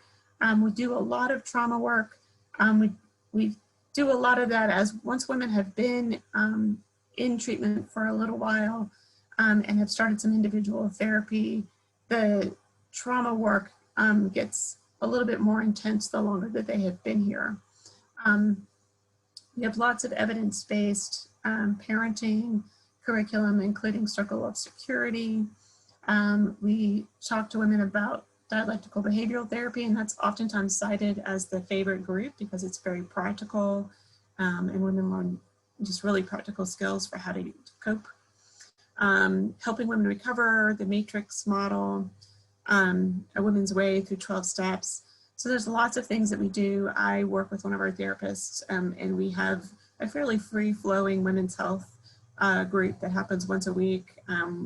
We do a lot of trauma work. We do a lot of that as once women have been in treatment for a little while and have started some individual therapy, the trauma work gets a little bit more intense the longer that they have been here. We have lots of evidence-based parenting curriculum, including Circle of Security. We talk to women about dialectical behavioral therapy, and that's oftentimes cited as the favorite group because it's very practical, and women learn just really practical skills for how to cope. Helping women recover, the matrix model, A Woman's Way through 12 steps. So there's lots of things that we do. I work with one of our therapists, and we have a fairly free-flowing women's health group that happens once a week,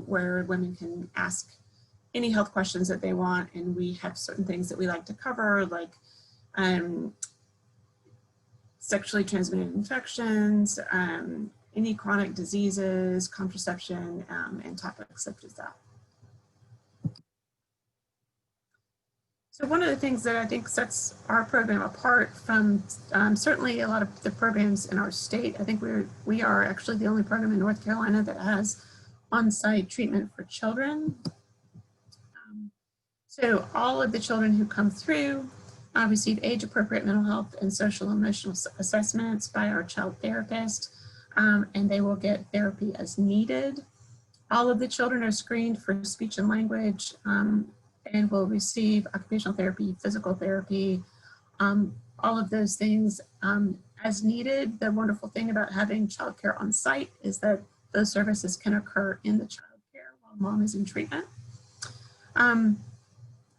where women can ask any health questions that they want, and we have certain things that we like to cover, like sexually transmitted infections, any chronic diseases, contraception, and topics such as that. So one of the things that I think sets our program apart from certainly a lot of the programs in our state, I think we are actually the only program in North Carolina that has on-site treatment for children. So all of the children who come through receive age-appropriate mental health and social emotional assessments by our child therapist, and they will get therapy as needed. All of the children are screened for speech and language, and will receive occupational therapy, physical therapy, all of those things as needed. The wonderful thing about having childcare on site is that those services can occur in the childcare while mom is in treatment.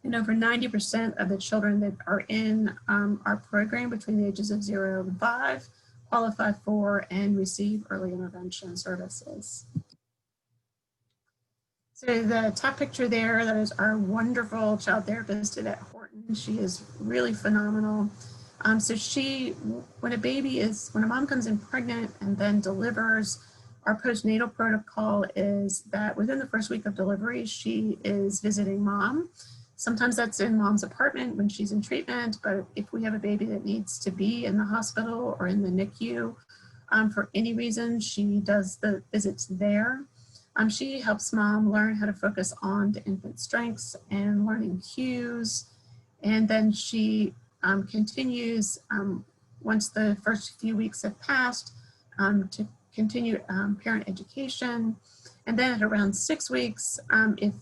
And over 90% of the children that are in our program between the ages of 0 and 5 qualify for and receive early intervention services. So the top picture there, that is our wonderful child therapist at Horton. She is really phenomenal. So when a mom comes in pregnant and then delivers, our postnatal protocol is that within the first week of delivery, she is visiting mom. Sometimes that's in mom's apartment when she's in treatment, but if we have a baby that needs to be in the hospital or in the NICU, for any reason, she does the visits there. She helps mom learn how to focus on the infant strengths and learning cues. And then she continues, once the first few weeks have passed, to continue parent education. And then at around 6 weeks, if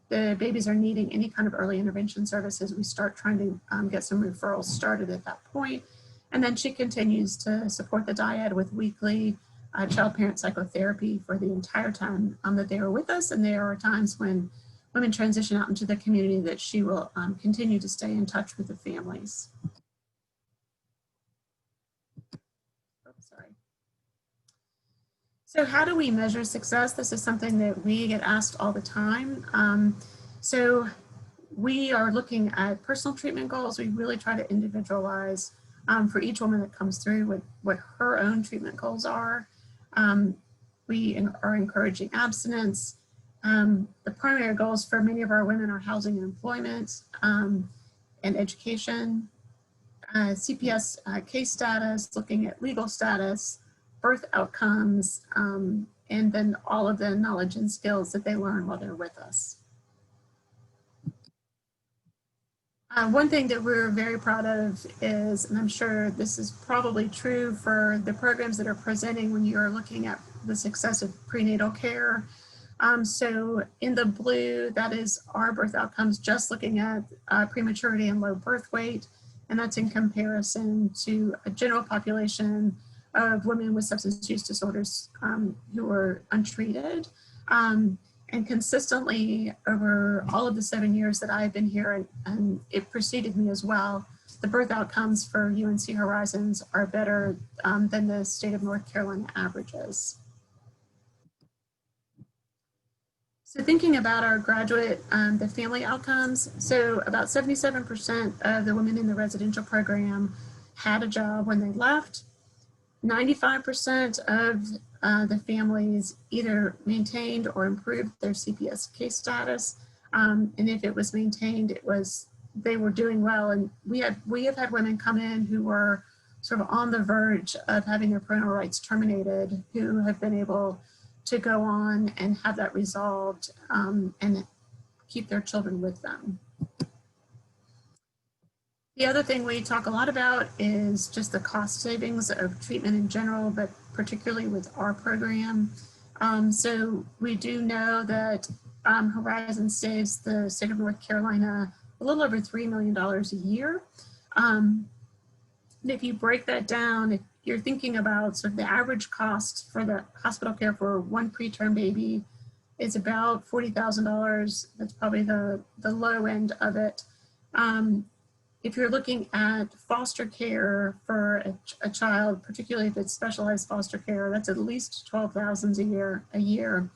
the babies are needing any kind of early intervention services, we start trying to get some referrals started at that point. And then she continues to support the dyad with weekly child-parent psychotherapy for the entire time that they are with us. And there are times when women transition out into the community that she will continue to stay in touch with the families. Oops, sorry. So how do we measure success? This is something that we get asked all the time. So we are looking at personal treatment goals. We really try to individualize for each woman that comes through what her own treatment goals are. We are encouraging abstinence. The primary goals for many of our women are housing and employment and education, CPS case status, looking at legal status, birth outcomes, and then all of the knowledge and skills that they learn while they're with us. One thing that we're very proud of is, and I'm sure this is probably true for the programs that are presenting when you are looking at the success of prenatal care. So in the blue, that is our birth outcomes, just looking at prematurity and low birth weight. And that's in comparison to a general population of women with substance use disorders who are untreated. And consistently over all of the 7 years that I've been here, and it preceded me as well, the birth outcomes for UNC Horizons are better than the state of North Carolina averages. So thinking about our graduate, the family outcomes, so about 77% of the women in the residential program had a job when they left. 95% of the families either maintained or improved their CPS case status. And if it was maintained, they were doing well. And we have had women come in who were sort of on the verge of having their parental rights terminated, who have been able to go on and have that resolved and keep their children with them. The other thing we talk a lot about is just the cost savings of treatment in general, but particularly with our program. So we do know that Horizon saves the state of North Carolina a little over $3 million a year. And if you break that down, if you're thinking about sort of the average cost for the hospital care for one preterm baby is about $40,000. That's probably the low end of it. If you're looking at foster care for a child, particularly if it's specialized foster care, that's at least $12,000 a year.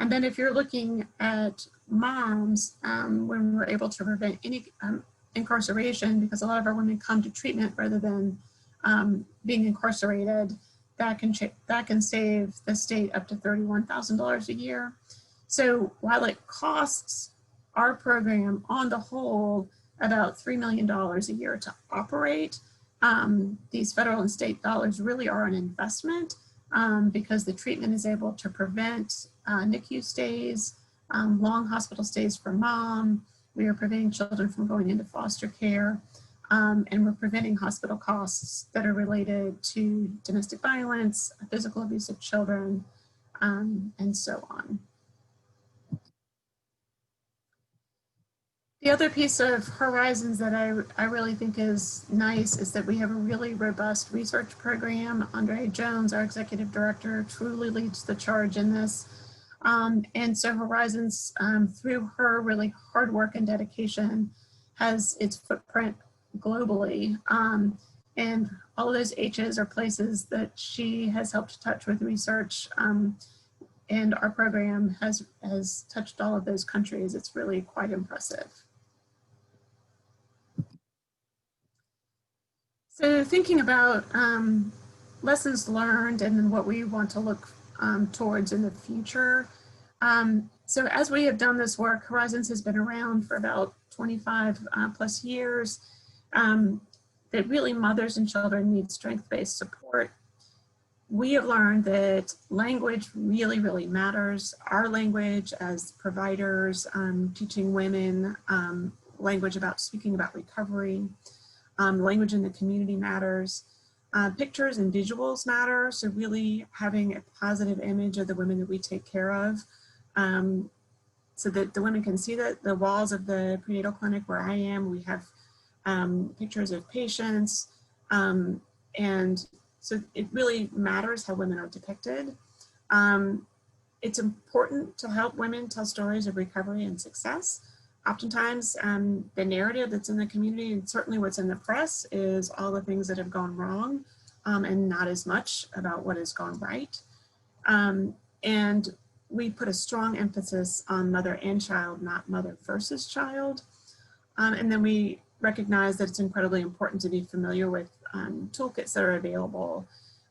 And then if you're looking at moms, when we're able to prevent any incarceration, because a lot of our women come to treatment rather than being incarcerated, that can save the state up to $31,000 a year. So while it costs our program on the whole about $3 million a year to operate, these federal and state dollars really are an investment because the treatment is able to prevent NICU stays, long hospital stays for mom. We are preventing children from going into foster care, and we're preventing hospital costs that are related to domestic violence, physical abuse of children, and so on. The other piece of Horizons that I really think is nice is that we have a really robust research program. Hendrée Jones, our executive director, truly leads the charge in this. And so Horizons, through her really hard work and dedication, has its footprint globally. And all of those H's are places that she has helped touch with research. And our program has touched all of those countries. It's really quite impressive. So thinking about lessons learned and then what we want to look towards in the future. So as we have done this work, Horizons has been around for about 25 plus years. That really mothers and children need strength-based support. We have learned that language really, really matters. Our language as providers, teaching women language about speaking about recovery, language in the community matters. Pictures and visuals matter. So really having a positive image of the women that we take care of, so that the women can see that the walls of the prenatal clinic where I am, we have pictures of patients, and so it really matters how women are depicted. It's important to help women tell stories of recovery and success. Oftentimes, the narrative that's in the community, and certainly what's in the press, is all the things that have gone wrong, and not as much about what has gone right. And we put a strong emphasis on mother and child, not mother versus child. And then we recognize that it's incredibly important to be familiar with toolkits that are available,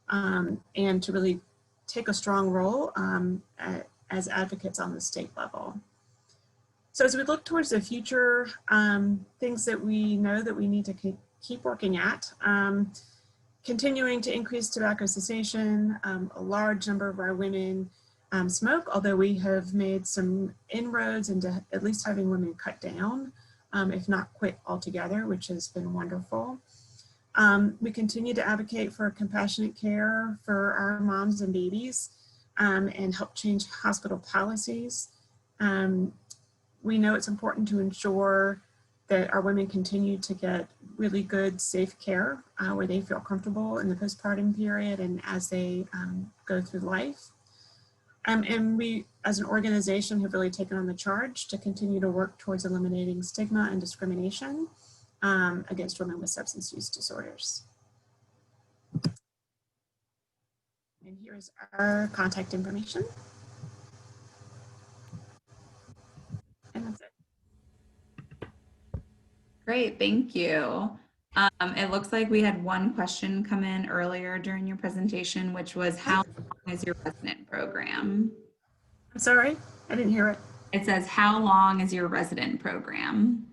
and to really take a strong role as advocates on the state level. So as we look towards the future, things that we know that we need to keep working at, continuing to increase tobacco cessation. A large number of our women smoke, although we have made some inroads into at least having women cut down, if not quit altogether, which has been wonderful. We continue to advocate for compassionate care for our moms and babies, and help change hospital policies. We know it's important to ensure that our women continue to get really good, safe care where they feel comfortable in the postpartum period and as they go through life. And we, as an organization, have really taken on the charge to continue to work towards eliminating stigma and discrimination against women with substance use disorders. And here's our contact information. And that's it. Great, thank you. It looks like we had one question come in earlier during your presentation, which was, how long is your resident program? I'm sorry, I didn't hear it. It says, how long is your resident program?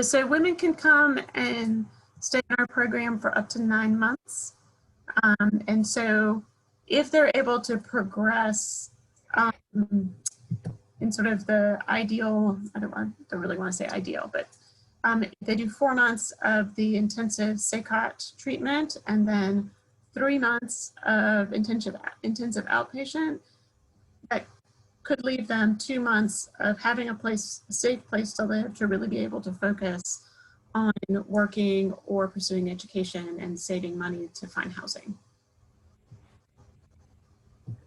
So women can come and stay in our program for up to 9 months. And so if they're able to progress in sort of the ideal, I don't really want to say ideal, but they do 4 months of the intensive SACOT treatment and then 3 months of intensive outpatient. That could leave them 2 months of having a safe place to live to really be able to focus on working or pursuing education and saving money to find housing.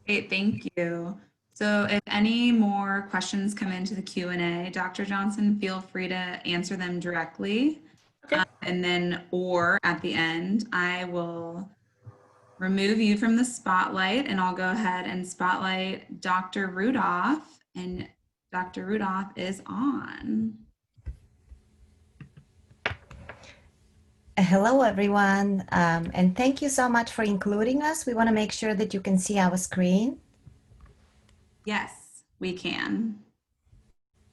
Great, thank you. So if any more questions come into the Q&A, Dr. Johnson, feel free to answer them directly. Okay. And then, or at the end, I will remove you from the spotlight and I'll go ahead and spotlight Dr. Rudolf, and Dr. Rudolf is on. Hello, everyone, and thank you so much for including us. We want to make sure that you can see our screen. Yes, we can.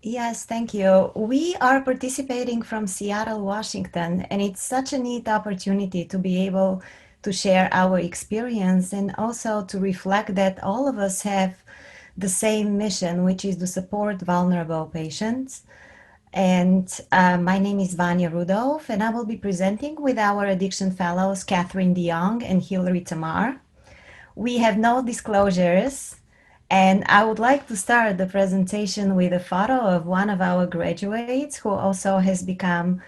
Yes, thank you. We are participating from Seattle, Washington, and it's such a neat opportunity to be able to share our experience and also to reflect that all of us have the same mission, which is to support vulnerable patients. And my name is Vania Rudolf, and I will be presenting with our addiction fellows, Catherine DeYoung and Hilary Tamar. We have no disclosures, and I would like to start the presentation with a photo of one of our graduates who also has become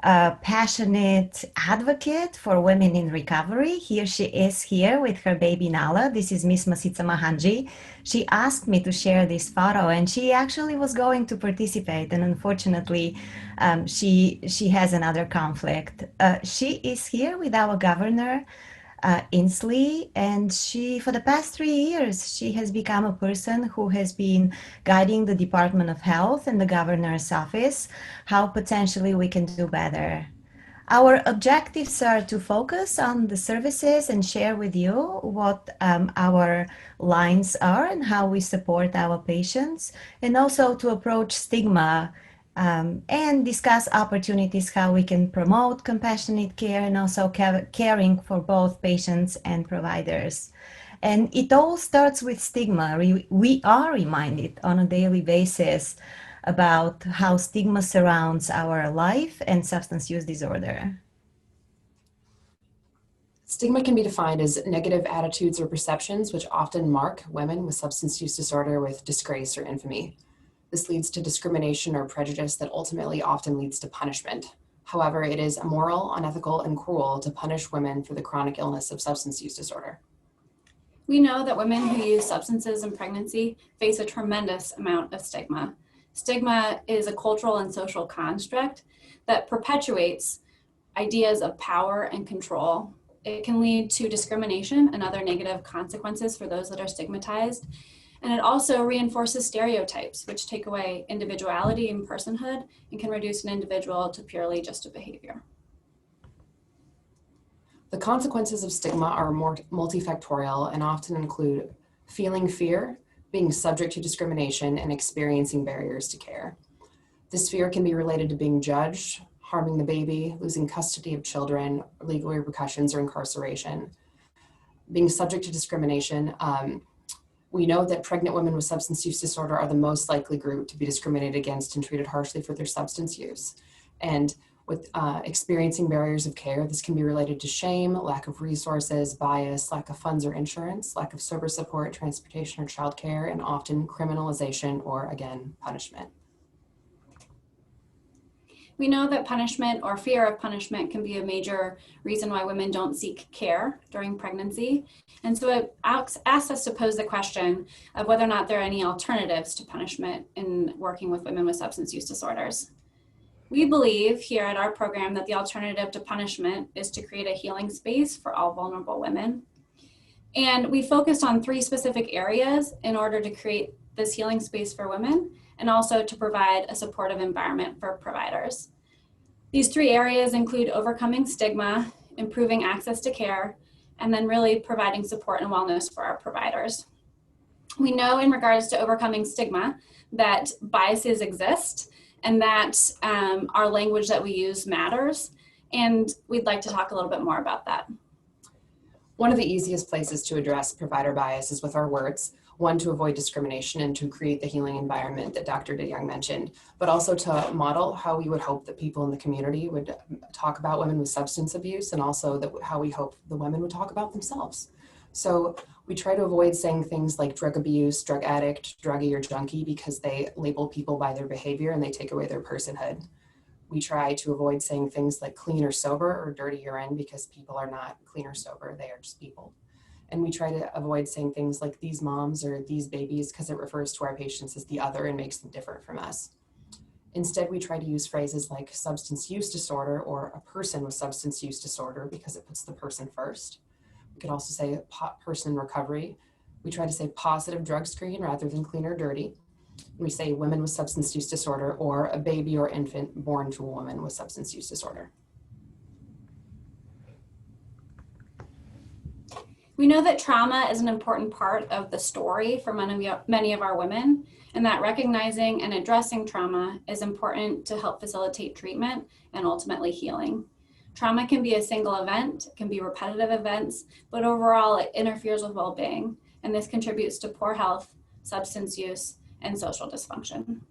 a passionate advocate for women in recovery. Here she is here with her baby Nala. This is Miss Masitsa Mahanji. She asked me to share this photo, and she actually was going to participate, and unfortunately she has another conflict. She is here with our governor, Inslee, and she, for the past 3 years, she has become a person who has been guiding the Department of Health and the governor's office, how potentially we can do better. Our objectives are to focus on the services and share with you what our lines are and how we support our patients, and also to approach stigma and discuss opportunities how we can promote compassionate care and also caring for both patients and providers. And it all starts with stigma. We are reminded on a daily basis about how stigma surrounds our life and substance use disorder. Stigma can be defined as negative attitudes or perceptions which often mark women with substance use disorder with disgrace or infamy. This leads to discrimination or prejudice that ultimately often leads to punishment. However, it is immoral, unethical, and cruel to punish women for the chronic illness of substance use disorder. We know that women who use substances in pregnancy face a tremendous amount of stigma. Stigma is a cultural and social construct that perpetuates ideas of power and control. It can lead to discrimination and other negative consequences for those that are stigmatized. And it also reinforces stereotypes, which take away individuality and personhood and can reduce an individual to purely just a behavior. The consequences of stigma are more multifactorial and often include feeling fear, being subject to discrimination, and experiencing barriers to care. This fear can be related to being judged, harming the baby, losing custody of children, legal repercussions, or incarceration. Being subject to discrimination, we know that pregnant women with substance use disorder are the most likely group to be discriminated against and treated harshly for their substance use. And with experiencing barriers of care, this can be related to shame, lack of resources, bias, lack of funds or insurance, lack of sober support, transportation or childcare, and often criminalization or, again, punishment. We know that punishment or fear of punishment can be a major reason why women don't seek care during pregnancy. And so it asks us to pose the question of whether or not there are any alternatives to punishment in working with women with substance use disorders. We believe here at our program that the alternative to punishment is to create a healing space for all vulnerable women. And we focused on 3 specific areas in order to create this healing space for women, and also to provide a supportive environment for providers. These 3 areas include overcoming stigma, improving access to care, and then really providing support and wellness for our providers. We know in regards to overcoming stigma that biases exist and that our language that we use matters, and we'd like to talk a little bit more about that. One of the easiest places to address provider bias is with our words. One, to avoid discrimination and to create the healing environment that Dr. DeYoung mentioned, but also to model how we would hope that people in the community would talk about women with substance abuse, and also that how we hope the women would talk about themselves. So we try to avoid saying things like drug abuse, drug addict, druggie, or junkie because they label people by their behavior and they take away their personhood. We try to avoid saying things like clean or sober or dirty urine because people are not clean or sober, they are just people. And we try to avoid saying things like these moms or these babies because it refers to our patients as the other and makes them different from us. Instead, we try to use phrases like substance use disorder or a person with substance use disorder because it puts the person first. We could also say person in recovery. We try to say positive drug screen rather than clean or dirty. We say women with substance use disorder or a baby or infant born to a woman with substance use disorder. We know that trauma is an important part of the story for many of our women, and that recognizing and addressing trauma is important to help facilitate treatment and ultimately healing. Trauma can be a single event, it can be repetitive events, but overall it interferes with well-being, and this contributes to poor health, substance use, and social dysfunction.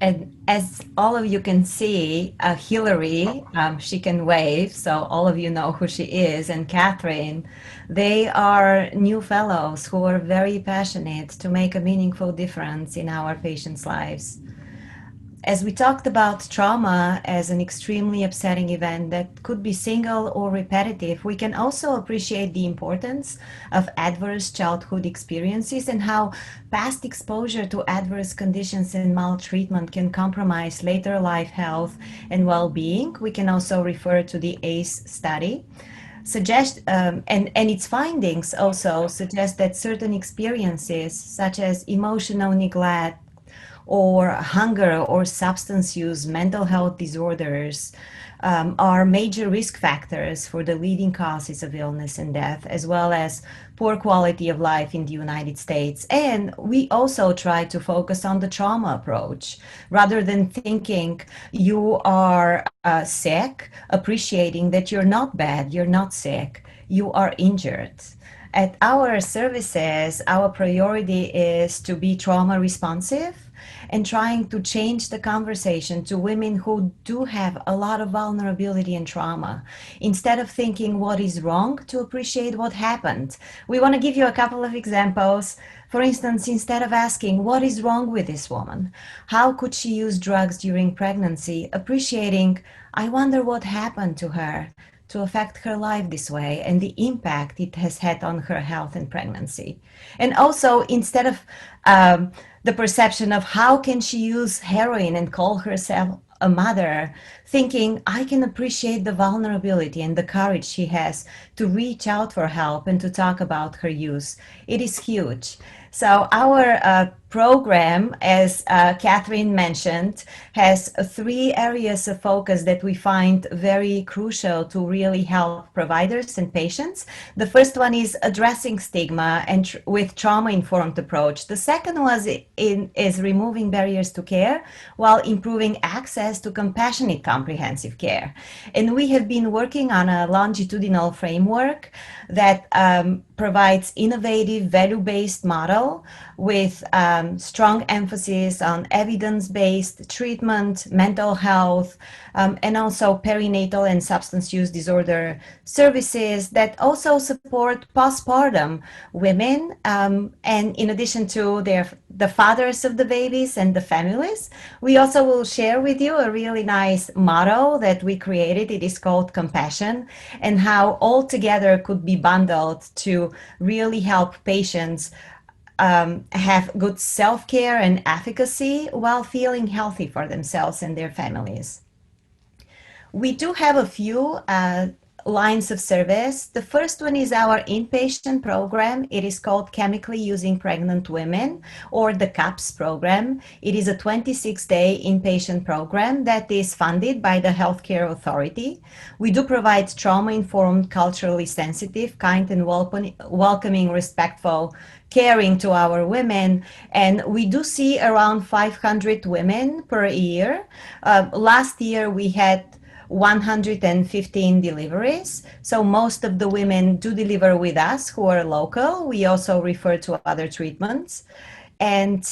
And as all of you can see, Hillary, she can wave, so all of you know who she is, and Catherine, they are new fellows who are very passionate to make a meaningful difference in our patients' lives. As we talked about trauma as an extremely upsetting event that could be single or repetitive, we can also appreciate the importance of adverse childhood experiences and how past exposure to adverse conditions and maltreatment can compromise later life health and well-being. We can also refer to the ACE study. And its findings also suggest that certain experiences, such as emotional neglect, or hunger or substance use, mental health disorders, are major risk factors for the leading causes of illness and death, as well as poor quality of life in the United States. And we also try to focus on the trauma approach rather than thinking you are sick, appreciating that you're not bad, you're not sick, you are injured. At our services, our priority is to be trauma responsive and trying to change the conversation to women who do have a lot of vulnerability and trauma. Instead of thinking what is wrong, to appreciate what happened. We want to give you a couple of examples. For instance, instead of asking what is wrong with this woman, how could she use drugs during pregnancy, appreciating, I wonder what happened to her to affect her life this way and the impact it has had on her health and pregnancy. And also, instead of the perception of how can she use heroin and call herself a mother, thinking I can appreciate the vulnerability and the courage she has to reach out for help and to talk about her use. It is huge. So our program, as Catherine mentioned, has 3 areas of focus that we find very crucial to really help providers and patients. The first one is addressing stigma and with trauma-informed approach. The second is removing barriers to care while improving access to compassionate comprehensive care. And we have been working on a longitudinal framework that provides innovative value-based model with strong emphasis on evidence-based treatment, mental health, and also perinatal and substance use disorder services that also support postpartum women. And in addition to the fathers of the babies and the families, we also will share with you a really nice model that we created. It is called Compassion, and how all together could be bundled to really help patients have good self-care and efficacy while feeling healthy for themselves and their families. We do have a few lines of service. The first one is our inpatient program. It is called Chemically Using Pregnant Women, or the CUPS program. It is a 26-day inpatient program that is funded by the Healthcare Authority. We do provide trauma-informed, culturally sensitive, kind and welcoming, respectful caring to our women, and we do see around 500 women per year. Last year we had 115 deliveries. So most of the women do deliver with us who are local. We also refer to other treatments. And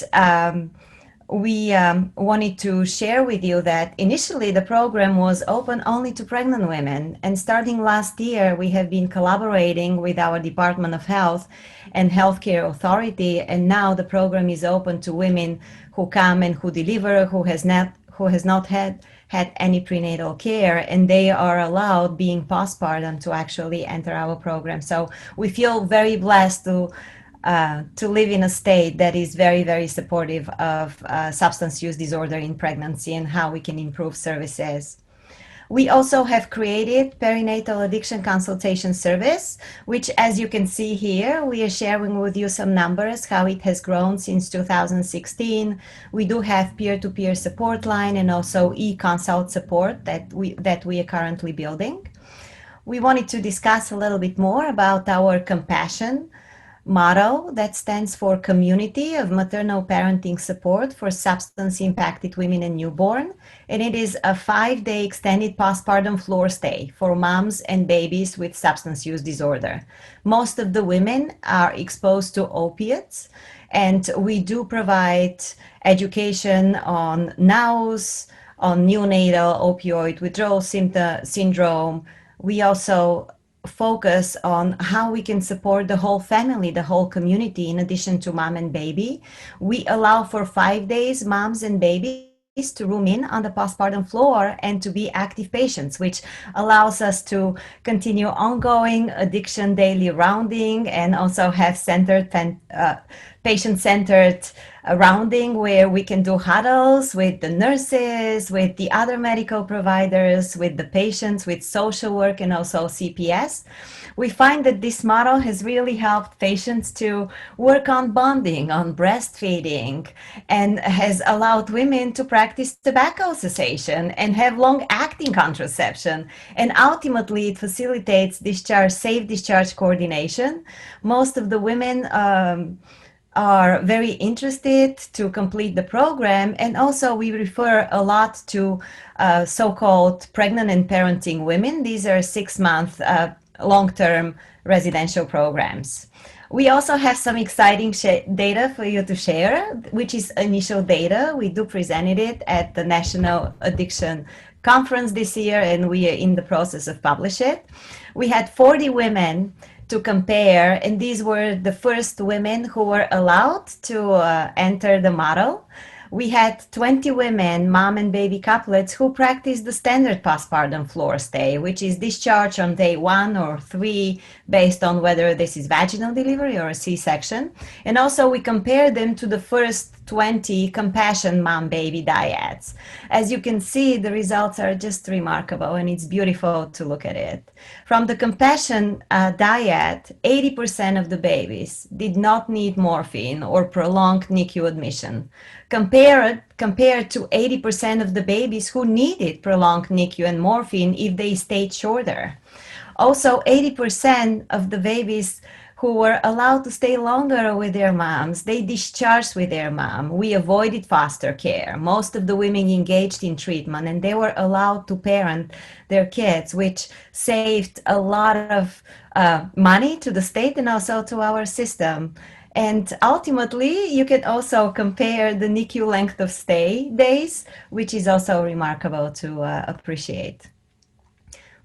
we wanted to share with you that initially the program was open only to pregnant women. And starting last year, we have been collaborating with our Department of Health and Healthcare Authority. And now the program is open to women who come and who deliver, who has not had any prenatal care, and they are allowed, being postpartum, to actually enter our program. So we feel very blessed to live in a state that is very, very supportive of substance use disorder in pregnancy and how we can improve services. We also have created perinatal addiction consultation service, which, as you can see here, we are sharing with you some numbers, how it has grown since 2016. We do have peer-to-peer support line and also e-consult support that we are currently building. We wanted to discuss a little bit more about our Compassion motto that stands for Community of Maternal Parenting Support for Substance Impacted Women and Newborn. And it is a 5-day extended postpartum floor stay for moms and babies with substance use disorder. Most of the women are exposed to opiates, and we do provide education on NOWS, on neonatal opioid withdrawal syndrome. We also focus on how we can support the whole family, the whole community, in addition to mom and baby. We allow for 5 days moms and babies to room in on the postpartum floor and to be active patients, which allows us to continue ongoing addiction daily rounding and also have patient-centered rounding where we can do huddles with the nurses, with the other medical providers, with the patients, with social work, and also CPS. We find that this model has really helped patients to work on bonding, on breastfeeding, and has allowed women to practice tobacco cessation and have long-acting contraception. And ultimately, it facilitates safe discharge coordination. Most of the women are very interested to complete the program, and also we refer a lot to so-called pregnant and parenting women. These are 6-month long-term residential programs. We also have some exciting data for you to share, which is initial data. We presented it at the National Addiction Conference this year, and we are in the process of publishing it. We had 40 women to compare, and these were the first women who were allowed to enter the model. We had 20 women, mom and baby couplets, who practiced the standard postpartum floor stay, which is discharge on day 1 or 3, based on whether this is vaginal delivery or a C-section. And also we compared them to the first 20 compassion mom-baby dyads. As you can see, the results are just remarkable, and it's beautiful to look at it. From the compassion dyad, 80% of the babies did not need morphine or prolonged NICU admission, compared to 80% of the babies who needed prolonged NICU and morphine if they stayed shorter. Also, 80% of the babies who were allowed to stay longer with their moms, they discharged with their mom. We avoided foster care. Most of the women engaged in treatment, and they were allowed to parent their kids, which saved a lot of money to the state and also to our system. And ultimately, you can also compare the NICU length of stay days, which is also remarkable to appreciate.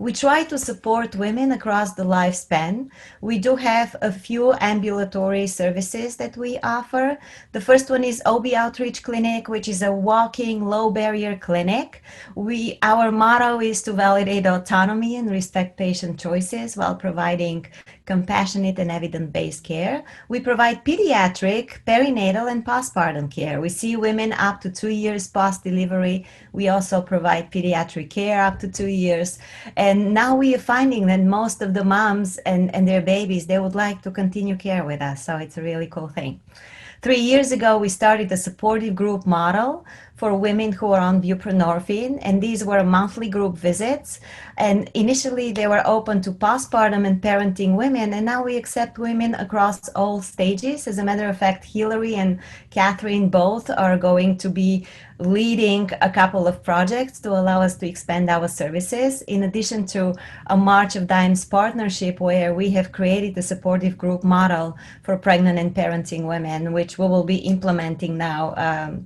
We try to support women across the lifespan. We do have a few ambulatory services that we offer. The first one is OB Outreach Clinic, which is a walking low barrier clinic. Our motto is to validate autonomy and respect patient choices while providing compassionate and evidence-based care. We provide pediatric, perinatal, and postpartum care. We see women up to 2 years post-delivery. We also provide pediatric care up to 2 years. And now we are finding that most of the moms and their babies, they would like to continue care with us. So it's a really cool thing. 3 years ago, we started a supportive group model for women who are on buprenorphine, and these were monthly group visits. And initially, they were open to postpartum and parenting women, and now we accept women across all stages. As a matter of fact, Hillary and Catherine both are going to be leading a couple of projects to allow us to expand our services, in addition to a March of Dimes partnership where we have created a supportive group model for pregnant and parenting women, which we will be implementing now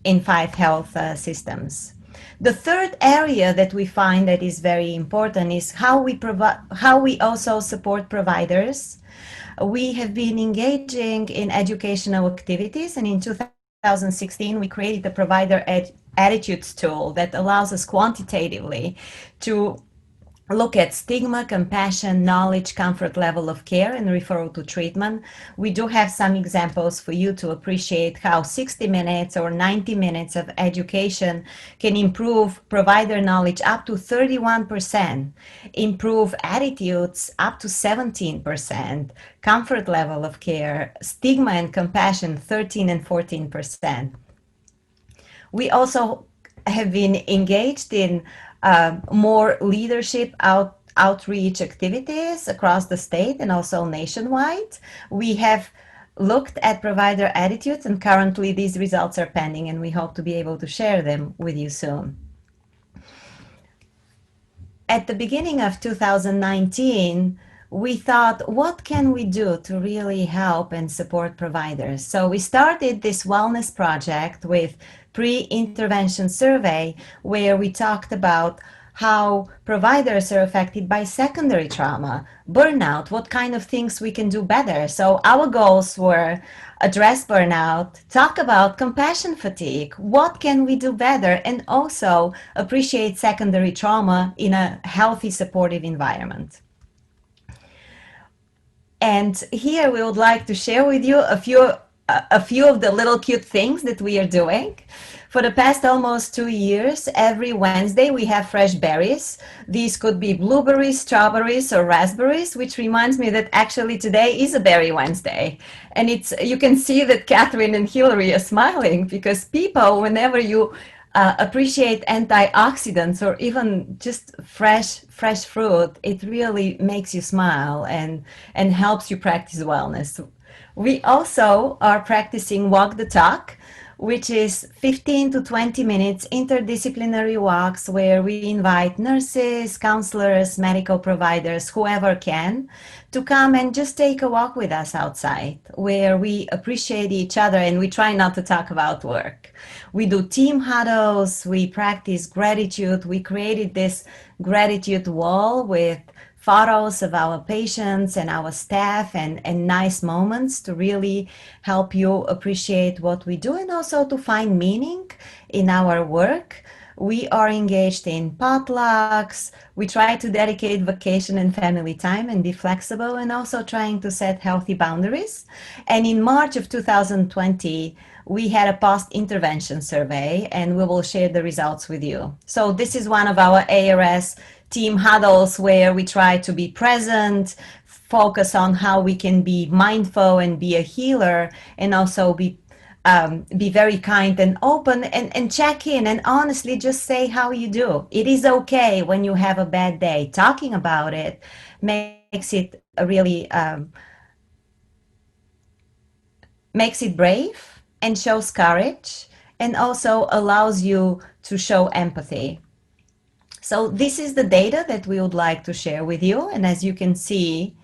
in 5 health systems. The third area that we find that is very important is how we also support providers. We have been engaging in educational activities, and in 2016, we created the provider attitudes tool that allows us quantitatively to look at stigma, compassion, knowledge, comfort level of care, and referral to treatment. We do have some examples for you to appreciate how 60 minutes or 90 minutes of education can improve provider knowledge up to 31%, improve attitudes up to 17%, comfort level of care, stigma and compassion 13 and 14%. We also have been engaged in more leadership outreach activities across the state and also nationwide. We have looked at provider attitudes, and currently these results are pending, and we hope to be able to share them with you soon. At the beginning of 2019, we thought, what can we do to really help and support providers? So we started this wellness project with pre-intervention survey where we talked about how providers are affected by secondary trauma, burnout, what kind of things we can do better. So our goals were address burnout, talk about compassion fatigue, what can we do better, and also appreciate secondary trauma in a healthy, supportive environment. And here we would like to share with you a few of the little cute things that we are doing. For the past almost 2 years, every Wednesday we have fresh berries. These could be blueberries, strawberries, or raspberries, which reminds me that actually today is a Berry Wednesday. And you can see that Catherine and Hillary are smiling because people, whenever you appreciate antioxidants or even just fresh fruit, it really makes you smile and helps you practice wellness. We also are practicing walk the talk, which is 15 to 20 minutes interdisciplinary walks where we invite nurses, counselors, medical providers, whoever can, to come and just take a walk with us outside, where we appreciate each other and we try not to talk about work. We do team huddles, we practice gratitude. We created this gratitude wall with photos of our patients and our staff and nice moments to really help you appreciate what we do and also to find meaning in our work. We are engaged in potlucks. We try to dedicate vacation and family time and be flexible and also trying to set healthy boundaries. And in March of 2020, we had a post-intervention survey and we will share the results with you. So this is one of our ARS team huddles where we try to be present, focus on how we can be mindful and be a healer, and also be very kind and open and check in and honestly just say how you do. It is okay when you have a bad day. Talking about it makes it really makes it brave and shows courage and also allows you to show empathy. So this is the data that we would like to share with you. And as you can see,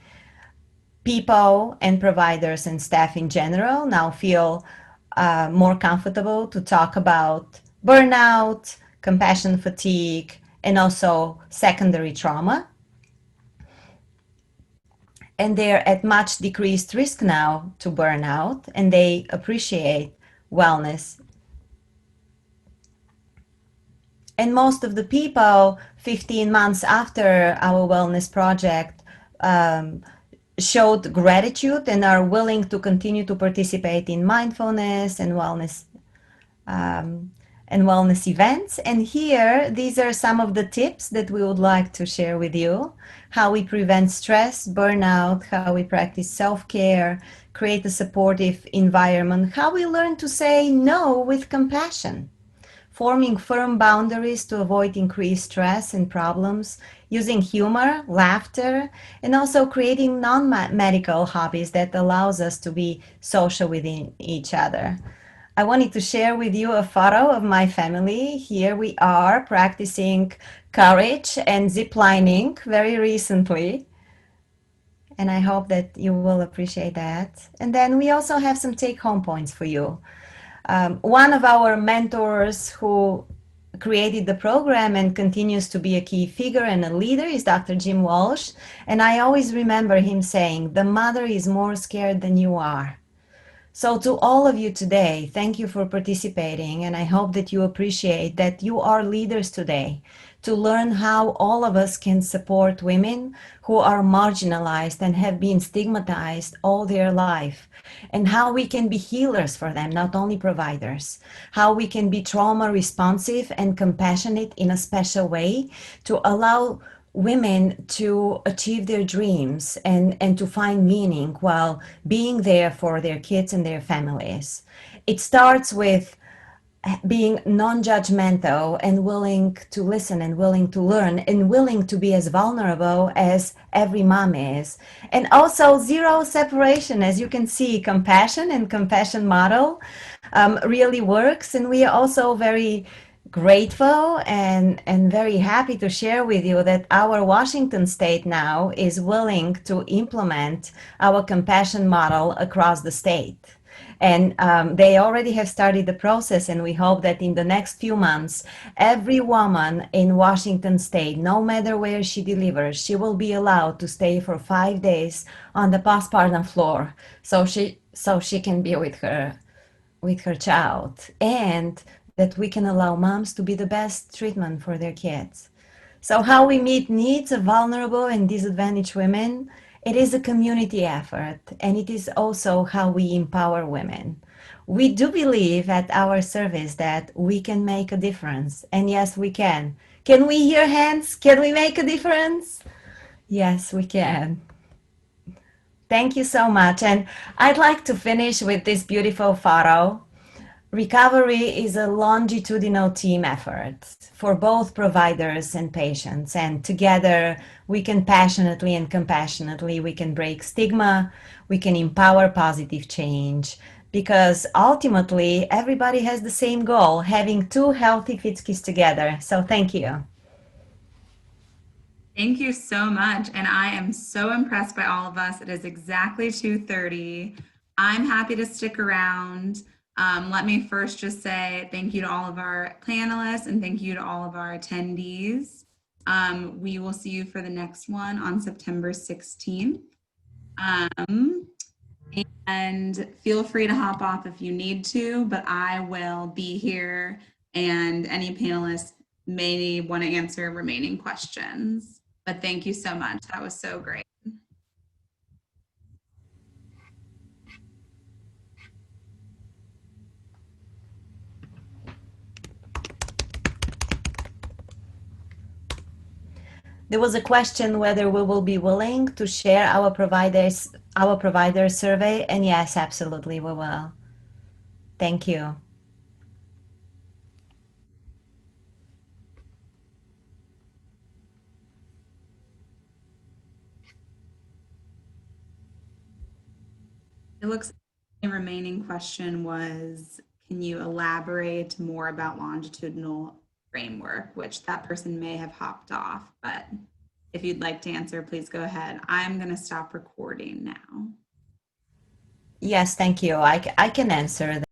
people and providers and staff in general now feel more comfortable to talk about burnout, compassion fatigue, and also secondary trauma. And they're at much decreased risk now to burnout, and they appreciate wellness. And most of the people 15 months after our wellness project showed gratitude and are willing to continue to participate in mindfulness and wellness events. And here, these are some of the tips that we would like to share with you. How we prevent stress, burnout, how we practice self-care, create a supportive environment, how we learn to say no with compassion, forming firm boundaries to avoid increased stress and problems, using humor, laughter, and also creating non-medical hobbies that allows us to be social within each other. I wanted to share with you a photo of my family. Here we are practicing courage and ziplining very recently. And I hope that you will appreciate that. And then we also have some take-home points for you. One of our mentors who created the program and continues to be a key figure and a leader is Dr. Jim Walsh. And I always remember him saying, "The mother is more scared than you are." So to all of you today, thank you for participating. And I hope that you appreciate that you are leaders today to learn how all of us can support women who are marginalized and have been stigmatized all their life, and how we can be healers for them, not only providers, how we can be trauma responsive and compassionate in a special way to allow women to achieve their dreams and to find meaning while being there for their kids and their families. It starts with being non-judgmental and willing to listen and willing to learn and willing to be as vulnerable as every mom is. And also zero separation. As you can see, compassion and compassion model really works. And we are also very grateful and very happy to share with you that our Washington state now is willing to implement our compassion model across the state. And they already have started the process, and we hope that in the next few months, every woman in Washington state, no matter where she delivers, she will be allowed to stay for 5 days on the postpartum floor, so she can be with her child, and that we can allow moms to be the best treatment for their kids. So how we meet needs of vulnerable and disadvantaged women, it is a community effort, and it is also how we empower women. We do believe at our service that we can make a difference, and yes, we can. Can we hear hands? Can we make a difference? Yes, we can. Thank you so much, and I'd like to finish with this beautiful photo. Recovery is a longitudinal team effort for both providers and patients, and together we can passionately and compassionately, we can break stigma, we can empower positive change, because ultimately everybody has the same goal, having two healthy Fitskis together. So thank you. Thank you so much. And I am so impressed by all of us. It is exactly 2:30. I'm happy to stick around. Let me first just say thank you to all of our panelists and thank you to all of our attendees. We will see you for the next one on September 16th. And feel free to hop off if you need to, but I will be here and any panelists may want to answer remaining questions. But thank you so much. That was so great. There was a question whether we will be willing to share our provider survey, and yes, absolutely we will. Thank you. It looks like the remaining question was, can you elaborate more about longitudinal framework, which that person may have hopped off, but if you'd like to answer, please go ahead. I'm going to stop recording now. Yes, thank you. I can answer that.